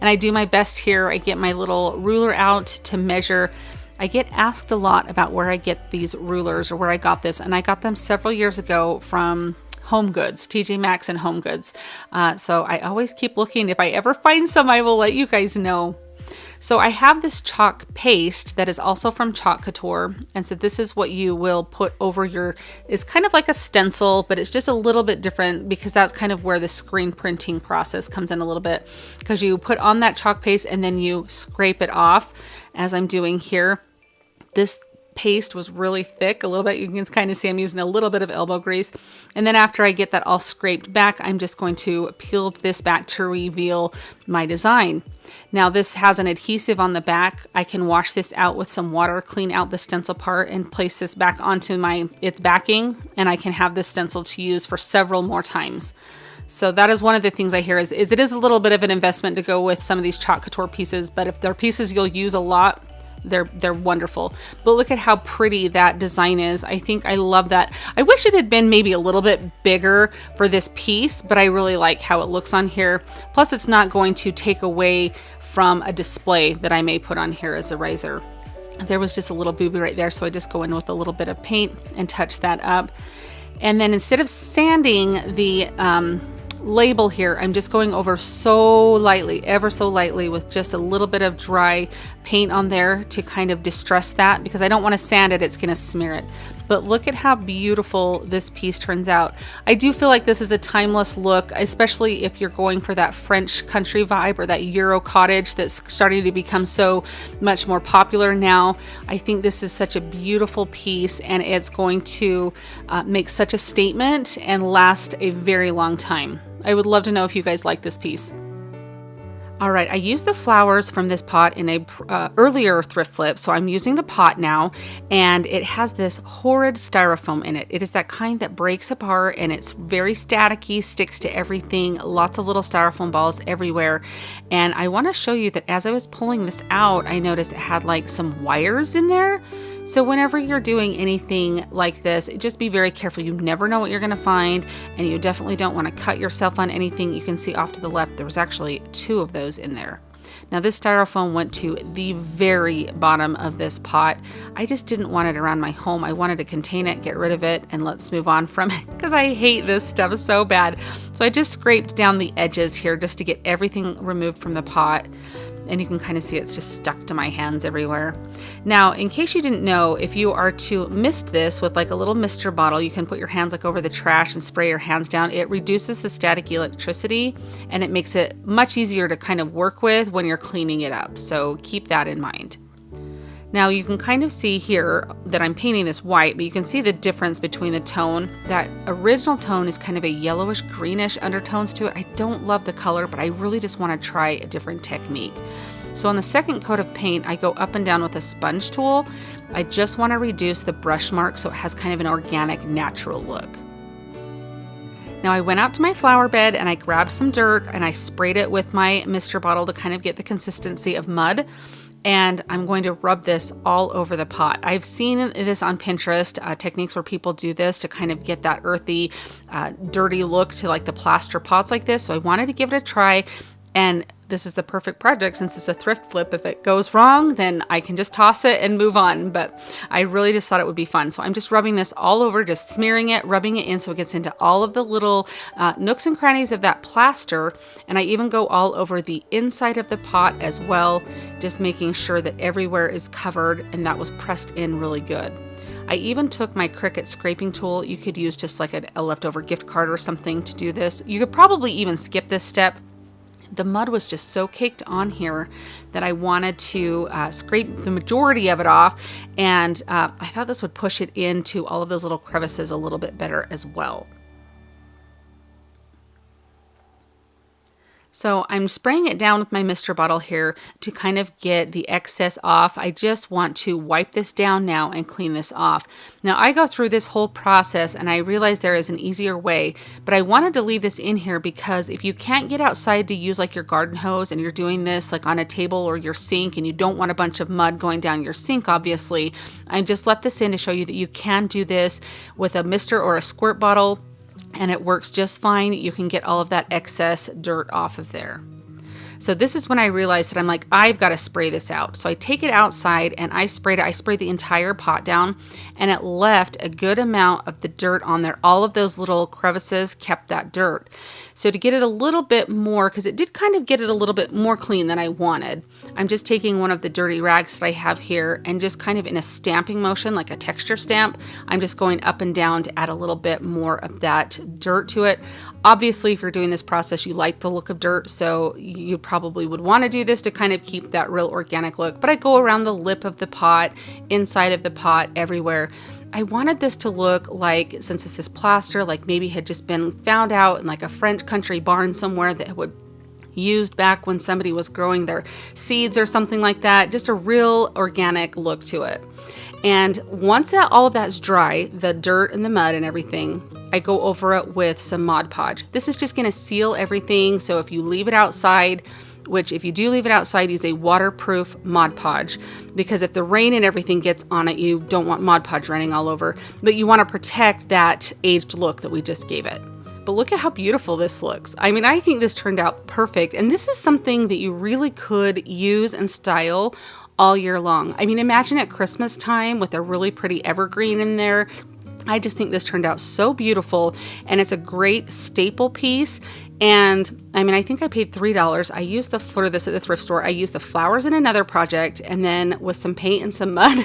and I do my best here. I get my little ruler out to measure. I get asked a lot about where I get these rulers or where I got this. And I got them several years ago from Home Goods, TJ Maxx and Home Goods. So I always keep looking. If I ever find some, I will let you guys know. So I have this chalk paste that is also from Chalk Couture. And so this is what you will put over it's kind of like a stencil, but it's just a little bit different because that's kind of where the screen printing process comes in a little bit, because you put on that chalk paste and then you scrape it off as I'm doing here. This paste was really thick a little bit. You can kind of see I'm using a little bit of elbow grease. And then after I get that all scraped back, I'm just going to peel this back to reveal my design. Now this has an adhesive on the back. I can wash this out with some water, clean out the stencil part and place this back onto its backing. And I can have this stencil to use for several more times. So that is one of the things I hear is it is a little bit of an investment to go with some of these Chalk Couture pieces, but if they're pieces you'll use a lot, they're wonderful. But look at how pretty that design is. I think I love that. I wish it had been maybe a little bit bigger for this piece, but I really like how it looks on here. Plus it's not going to take away from a display that I may put on here as a razor. There was just a little booby right there, so I just go in with a little bit of paint and touch that up. And then instead of sanding the label here, I'm just going over so lightly, ever so lightly, with just a little bit of dry paint on there to kind of distress that, because I don't want to sand it, it's going to smear it. But look at how beautiful this piece turns out. I do feel like this is a timeless look, especially if you're going for that French country vibe or that Euro cottage that's starting to become so much more popular now. I think this is such a beautiful piece, and it's going to make such a statement and last a very long time. I would love to know if you guys like this piece. All right, I used the flowers from this pot in a earlier thrift flip, so I'm using the pot now, and it has this horrid styrofoam in it. It is that kind that breaks apart, and it's very staticky, sticks to everything, lots of little styrofoam balls everywhere. And I want to show you that as I was pulling this out, I noticed it had like some wires in there. So whenever you're doing anything like this, just be very careful. You never know what you're going to find, and you definitely don't want to cut yourself on anything. You can see off to the left, there was actually 2 of those in there. Now this styrofoam went to the very bottom of this pot. I just didn't want it around my home. I wanted to contain it, get rid of it, and let's move on from it because I hate this stuff so bad. So I just scraped down the edges here just to get everything removed from the pot. And you can kind of see it's just stuck to my hands everywhere. Now, in case you didn't know, if you are to mist this with like a little mister bottle, you can put your hands like over the trash and spray your hands down. It reduces the static electricity, and it makes it much easier to kind of work with when you're cleaning it up. So keep that in mind. Now you can kind of see here that I'm painting this white, but you can see the difference between the tone. That original tone is kind of a yellowish greenish undertones to it. I don't love the color, but I really just want to try a different technique. So on the second coat of paint, I go up and down with a sponge tool. I just want to reduce the brush mark so it has kind of an organic, natural look. Now I went out to my flower bed and I grabbed some dirt and I sprayed it with my mister bottle to kind of get the consistency of mud. And I'm going to rub this all over the pot. I've seen this on Pinterest, techniques where people do this to kind of get that earthy, dirty look to like the plaster pots like this. So I wanted to give it a try, and this is the perfect project since it's a thrift flip. If it goes wrong, then I can just toss it and move on. But I really just thought it would be fun. So I'm just rubbing this all over, just smearing it, rubbing it in so it gets into all of the little nooks and crannies of that plaster. And I even go all over the inside of the pot as well, just making sure that everywhere is covered and that was pressed in really good. I even took my Cricut scraping tool. You could use just like a leftover gift card or something to do this. You could probably even skip this step. The mud was just so caked on here that I wanted to scrape the majority of it off, and I thought this would push it into all of those little crevices a little bit better as well. So I'm spraying it down with my mister bottle here to kind of get the excess off. I just want to wipe this down now and clean this off. Now I go through this whole process and I realize there is an easier way, but I wanted to leave this in here because if you can't get outside to use like your garden hose and you're doing this like on a table or your sink and you don't want a bunch of mud going down your sink, obviously, I just left this in to show you that you can do this with a mister or a squirt bottle. And it works just fine. You can get all of that excess dirt off of there. So this is when I realized that I'm like, I've got to spray this out. So I take it outside and I sprayed it. I sprayed the entire pot down and it left a good amount of the dirt on there. All of those little crevices kept that dirt. So to get it a little bit more, because it did kind of get it a little bit more clean than I wanted, I'm just taking one of the dirty rags that I have here and just kind of in a stamping motion, like a texture stamp, I'm just going up and down to add a little bit more of that dirt to it. Obviously, if you're doing this process, you like the look of dirt, so you probably would want to do this to kind of keep that real organic look. But I go around the lip of the pot, inside of the pot, everywhere. I wanted this to look like, since it's this plaster, like maybe had just been found out in like a French country barn somewhere that would used back when somebody was growing their seeds or something like that. Just a real organic look to it. And once all of that's dry, the dirt and the mud and everything, I go over it with some Mod Podge. This is just going to seal everything. So if you leave it outside, which if you do leave it outside, use a waterproof Mod Podge, because if the rain and everything gets on it, you don't want Mod Podge running all over, but you want to protect that aged look that we just gave it. But look at how beautiful this looks. I mean, I think this turned out perfect. And this is something that you really could use and style all year long. I mean, imagine at Christmas time with a really pretty evergreen in there. I just think this turned out so beautiful, and it's a great staple piece. And I mean, I think I paid $3. I used for this at the thrift store. I used the flowers in another project, and then with some paint and some mud.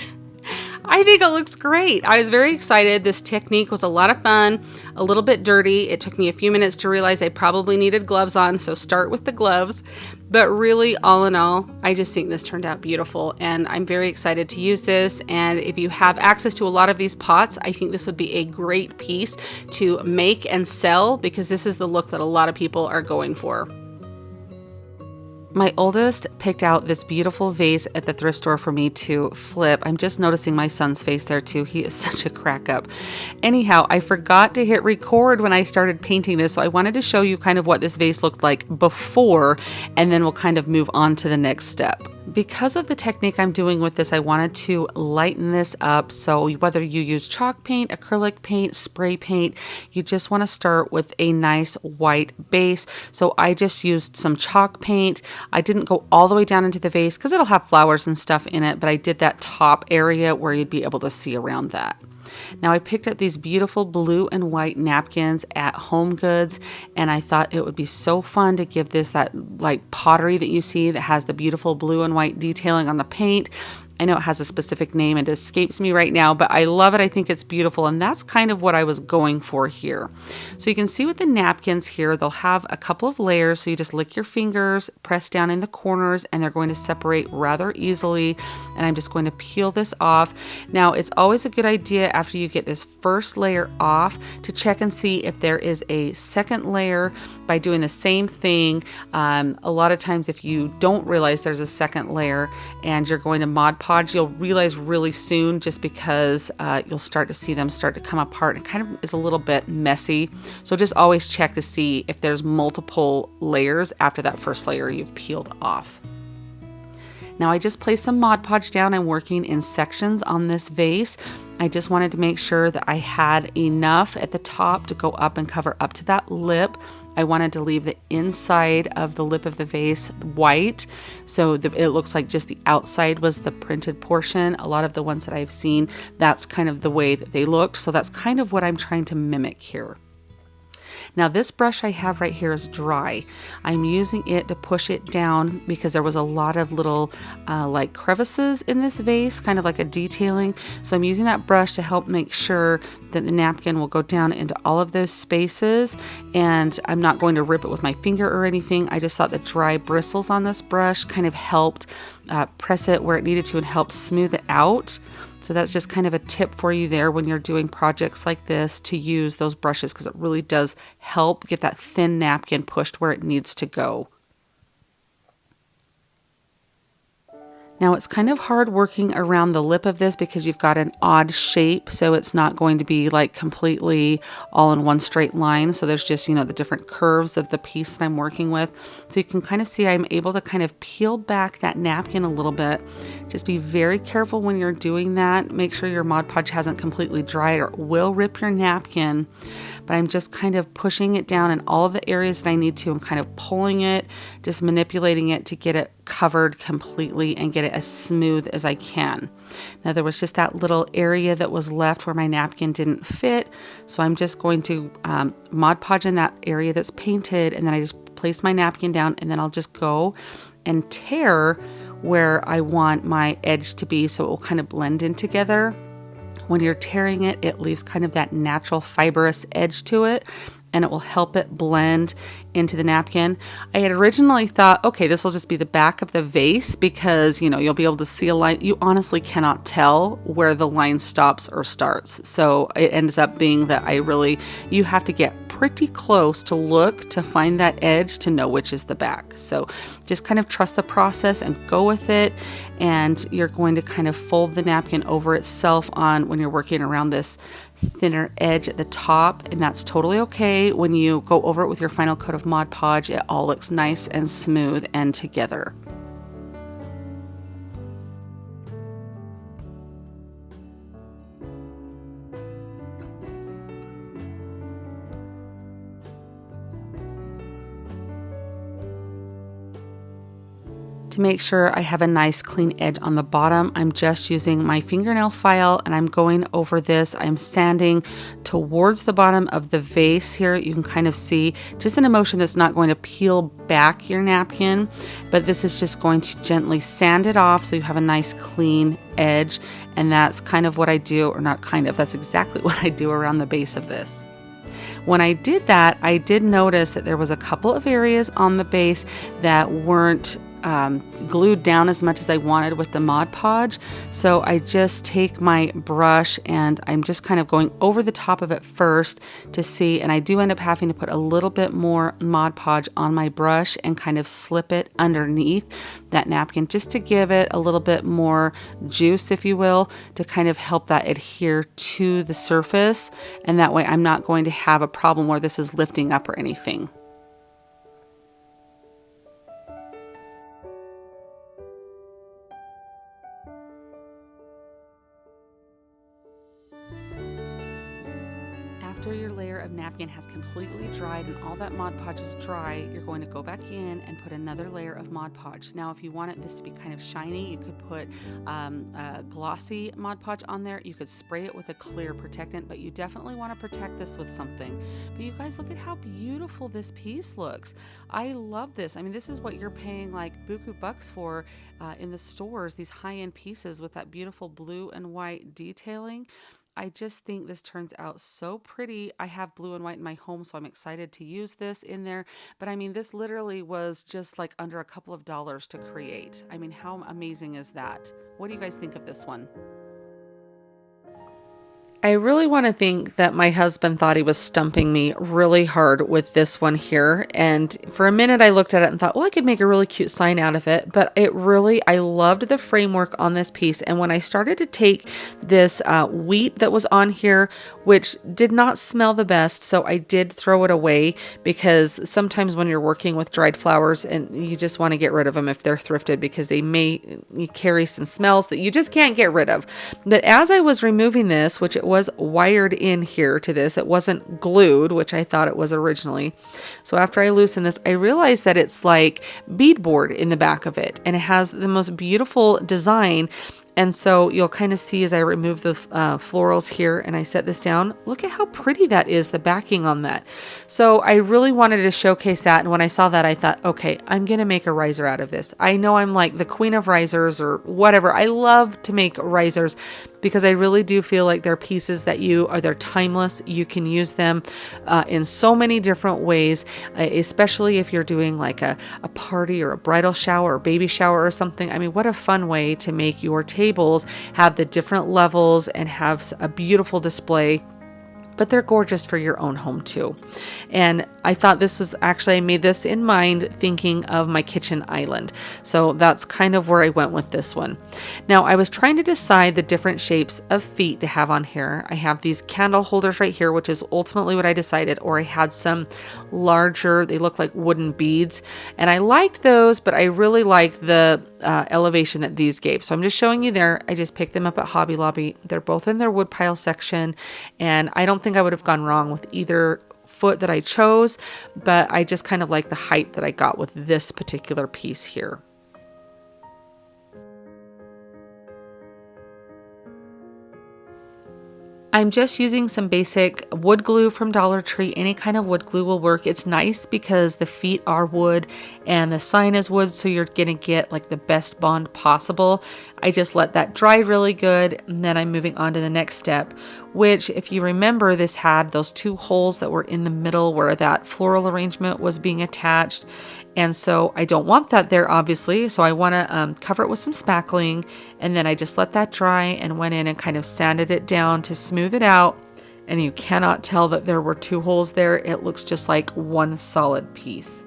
I think it looks great. I was very excited. This technique was a lot of fun, a little bit dirty. It took me a few minutes to realize I probably needed gloves on, so start with the gloves. But really, all in all, I just think this turned out beautiful, and I'm very excited to use this. And if you have access to a lot of these pots, I think this would be a great piece to make and sell, because this is the look that a lot of people are going for. My oldest picked out this beautiful vase at the thrift store for me to flip. I'm just noticing my son's face there too. He is such a crack up. Anyhow, I forgot to hit record when I started painting this, so I wanted to show you kind of what this vase looked like before, and then we'll kind of move on to the next step. Because of the technique I'm doing with this, I wanted to lighten this up. So whether you use chalk paint, acrylic paint, spray paint, you just want to start with a nice white base. So I just used some chalk paint. I didn't go all the way down into the vase because it'll have flowers and stuff in it, but I did that top area where you'd be able to see around that. Now I picked up these beautiful blue and white napkins at Home Goods, and I thought it would be so fun to give this that like pottery that you see that has the beautiful blue and white detailing on the paint. I know it has a specific name, it escapes me right now, but I love it. I think it's beautiful, and that's kind of what I was going for here. So you can see with the napkins here, they'll have a couple of layers, so you just lick your fingers, press down in the corners, and they're going to separate rather easily, and I'm just going to peel this off. Now, it's always a good idea after you get this first layer off to check and see if there is a second layer by doing the same thing. A lot of times if you don't realize there's a second layer and you're going to Mod Podge, you'll realize really soon, just because you'll start to see them start to come apart. It kind of is a little bit messy. So just always check to see if there's multiple layers after that first layer you've peeled off. Now I just placed some Mod Podge down. I'm working in sections on this vase. I just wanted to make sure that I had enough at the top to go up and cover up to that lip. I wanted to leave the inside of the lip of the vase white, so it looks like just the outside was the printed portion. A lot of the ones that I've seen, that's kind of the way that they looked, so that's kind of what I'm trying to mimic here. Now this brush I have right here is dry. I'm using it to push it down because there was a lot of little like crevices in this vase, kind of like a detailing. So I'm using that brush to help make sure that the napkin will go down into all of those spaces, and I'm not going to rip it with my finger or anything. I just thought the dry bristles on this brush kind of helped press it where it needed to and helped smooth it out. So that's just kind of a tip for you there when you're doing projects like this, to use those brushes, because it really does help get that thin napkin pushed where it needs to go. Now it's kind of hard working around the lip of this because you've got an odd shape, so it's not going to be like completely all in one straight line. So there's just, you know, the different curves of the piece that I'm working with. So you can kind of see I'm able to kind of peel back that napkin a little bit. Just be very careful when you're doing that. Make sure your Mod Podge hasn't completely dried or it will rip your napkin. But I'm just kind of pushing it down in all of the areas that I need to. I'm kind of pulling it, just manipulating it to get it covered completely and get it as smooth as I can. Now there was just that little area that was left where my napkin didn't fit, so I'm just going to Mod Podge in that area that's painted, and then I just place my napkin down, and then I'll just go and tear where I want my edge to be so it will kind of blend in together. When you're tearing it, it leaves kind of that natural fibrous edge to it, and it will help it blend into the napkin. I had originally thought, okay, this will just be the back of the vase because, you know, you'll be able to see a line. You honestly cannot tell where the line stops or starts. So it ends up being that you have to get pretty close to look to find that edge to know which is the back. So just kind of trust the process and go with it. And you're going to kind of fold the napkin over itself on when you're working around this thinner edge at the top, and that's totally okay. When you go over it with your final coat of Mod Podge, it all looks nice and smooth and together. To make sure I have a nice clean edge on the bottom, I'm just using my fingernail file and I'm going over this. I'm sanding towards the bottom of the vase here. You can kind of see just an emotion that's not going to peel back your napkin, but this is just going to gently sand it off so you have a nice clean edge. And that's kind of what I do, or not kind of, that's exactly what I do around the base of this. When I did that, I did notice that there was a couple of areas on the base that weren't glued down as much as I wanted with the Mod Podge. So I just take my brush and I'm just kind of going over the top of it first to see, and I do end up having to put a little bit more Mod Podge on my brush and kind of slip it underneath that napkin just to give it a little bit more juice, if you will, to kind of help that adhere to the surface. And that way I'm not going to have a problem where this is lifting up or anything. After your layer of napkin has completely dried and all that Mod Podge is dry, you're going to go back in and put another layer of Mod Podge. Now, if you wanted this to be kind of shiny, you could put a glossy Mod Podge on there. You could spray it with a clear protectant, but you definitely want to protect this with something. But you guys, look at how beautiful this piece looks. I love this. I mean, this is what you're paying like buku bucks for in the stores, these high-end pieces with that beautiful blue and white detailing. I just think this turns out so pretty. I have blue and white in my home, so I'm excited to use this in there. But I mean, this literally was just like under a couple of dollars to create. I mean, how amazing is that? What do you guys think of this one? I really want to think that my husband thought he was stumping me really hard with this one here. And for a minute I looked at it and thought, well, I could make a really cute sign out of it. But I loved the framework on this piece. And when I started to take this wheat that was on here, which did not smell the best, so I did throw it away, because sometimes when you're working with dried flowers and you just want to get rid of them if they're thrifted, because they may carry some smells that you just can't get rid of. But as I was removing this, which it was wired in here to this, it wasn't glued, which I thought it was originally. So after I loosened this, I realized that it's like beadboard in the back of it, and it has the most beautiful design. And so you'll kind of see as I remove the florals here and I set this down, look at how pretty that is, the backing on that. So I really wanted to showcase that. And when I saw that, I thought, okay, I'm going to make a riser out of this. I know I'm like the queen of risers or whatever. I love to make risers because I really do feel like they're pieces that they're timeless. You can use them in so many different ways, especially if you're doing like a party or a bridal shower or baby shower or something. I mean, what a fun way to make your tables have the different levels and have a beautiful display. But they're gorgeous for your own home too. And I thought this was actually, I made this in mind thinking of my kitchen island. So that's kind of where I went with this one. Now I was trying to decide the different shapes of feet to have on here. I have these candle holders right here, which is ultimately what I decided, or I had some larger, they look like wooden beads. And I liked those, but I really liked the elevation that these gave. So I'm just showing you there. I just picked them up at Hobby Lobby. They're both in their wood pile section. And I don't think I would have gone wrong with either foot that I chose, but I just kind of like the height that I got with this particular piece here. I'm just using some basic wood glue from Dollar Tree. Any kind of wood glue will work. It's nice because the feet are wood and the sign is wood, so you're gonna get like the best bond possible. I just let that dry really good, and then I'm moving on to the next step, which, if you remember, this had those two holes that were in the middle where that floral arrangement was being attached. And so I don't want that there, obviously. So I want to cover it with some spackling, and then I just let that dry and went in and kind of sanded it down to smooth it out. And you cannot tell that there were two holes there. It looks just like one solid piece.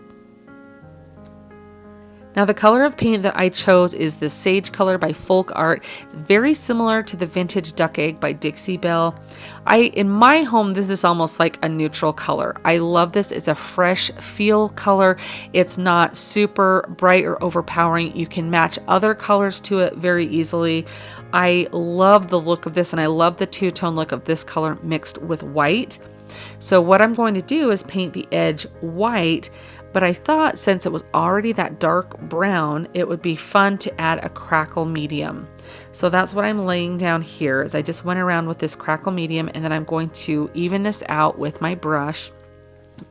Now the color of paint that I chose is the Sage color by Folk Art. It's very similar to the Vintage Duck Egg by Dixie Belle. In my home, this is almost like a neutral color. I love this. It's a fresh feel color. It's not super bright or overpowering. You can match other colors to it very easily. I love the look of this, and I love the two-tone look of this color mixed with white. So what I'm going to do is paint the edge white, but I thought since it was already that dark brown, it would be fun to add a crackle medium. So that's what I'm laying down here, is I just went around with this crackle medium, and then I'm going to even this out with my brush.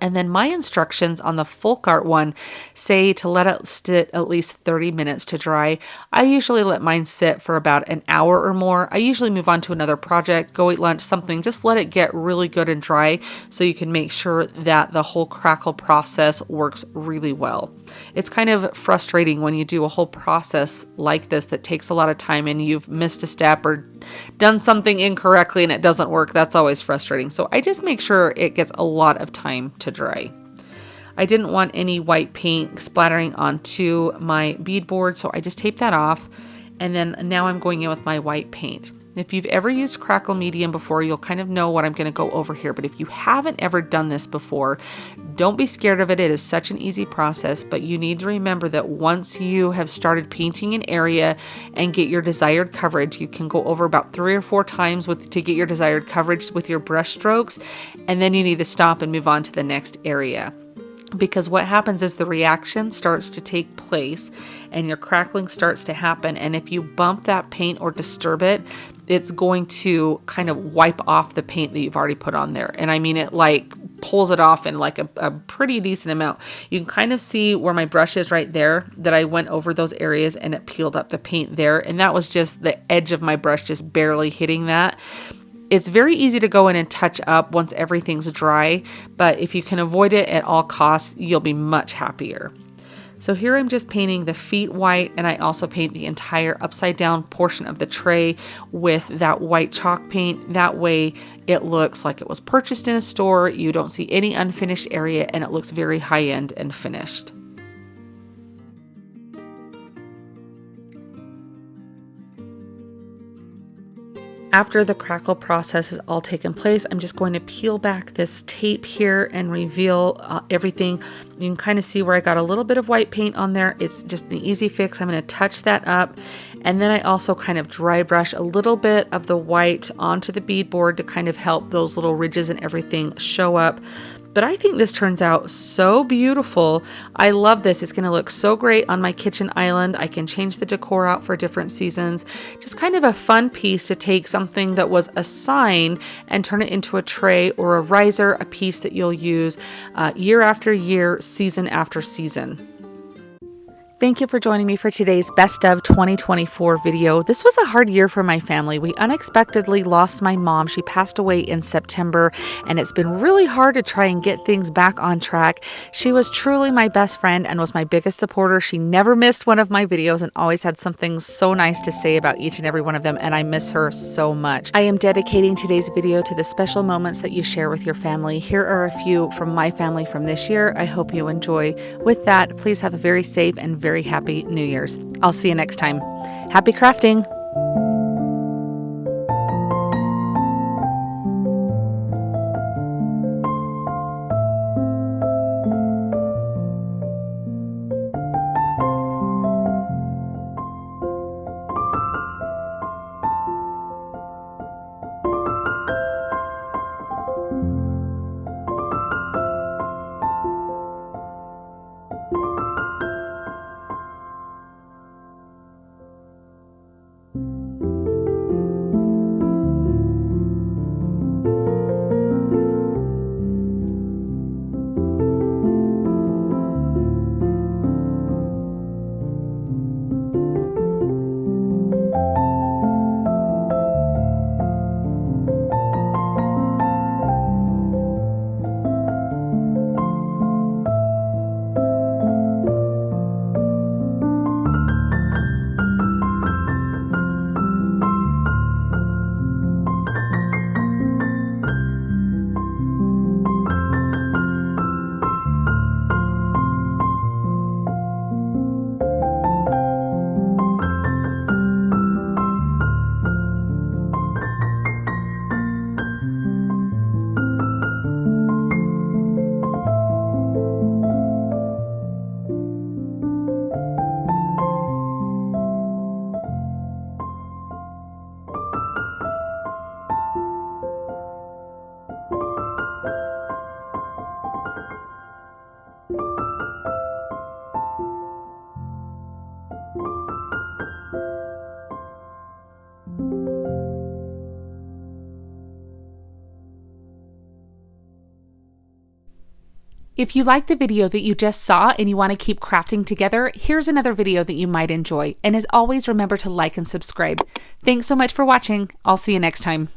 And then my instructions on the Folk Art one say to let it sit at least 30 minutes to dry. I usually let mine sit for about an hour or more. I usually move on to another project, go eat lunch, something. Just let it get really good and dry so you can make sure that the whole crackle process works really well. It's kind of frustrating when you do a whole process like this that takes a lot of time and you've missed a step or done something incorrectly and it doesn't work. That's always frustrating. So I just make sure it gets a lot of time to dry. I didn't want any white paint splattering onto my beadboard, so I just taped that off. And then now I'm going in with my white paint. If you've ever used crackle medium before, you'll kind of know what I'm going to go over here. But if you haven't ever done this before, don't be scared of it. It is such an easy process, but you need to remember that once you have started painting an area and get your desired coverage, you can go over about 3 or 4 times to get your desired coverage with your brush strokes, and then you need to stop and move on to the next area. Because what happens is the reaction starts to take place and your crackling starts to happen. And if you bump that paint or disturb it, it's going to kind of wipe off the paint that you've already put on there. And I mean, it like pulls it off in like a pretty decent amount. You can kind of see where my brush is right there, that I went over those areas and it peeled up the paint there. And that was just the edge of my brush just barely hitting that. It's very easy to go in and touch up once everything's dry, but if you can avoid it at all costs, you'll be much happier. So here I'm just painting the feet white, and I also paint the entire upside down portion of the tray with that white chalk paint. That way it looks like it was purchased in a store. You don't see any unfinished area, and it looks very high end and finished. After the crackle process has all taken place, I'm just going to peel back this tape here and reveal everything. You can kind of see where I got a little bit of white paint on there. It's just an easy fix. I'm going to touch that up. And then I also kind of dry brush a little bit of the white onto the beadboard to kind of help those little ridges and everything show up. but I think this turns out so beautiful. I love this. It's going to look so great on my kitchen island. I can change the decor out for different seasons. Just kind of a fun piece to take something that was a sign and turn it into a tray or a riser, a piece that you'll use year after year, season after season. Thank you for joining me for today's Best of 2024 video. This was a hard year for my family. We unexpectedly lost my mom. She passed away in September, and it's been really hard to try and get things back on track. She was truly my best friend and was my biggest supporter. She never missed one of my videos and always had something so nice to say about each and every one of them, and I miss her so much. I am dedicating today's video to the special moments that you share with your family. Here are a few from my family from this year. I hope you enjoy. With that, please have a very safe and very happy New Year's. I'll see you next time. Happy crafting! If you like the video that you just saw and you want to keep crafting together, here's another video that you might enjoy. And as always, remember to like and subscribe. Thanks so much for watching. I'll see you next time.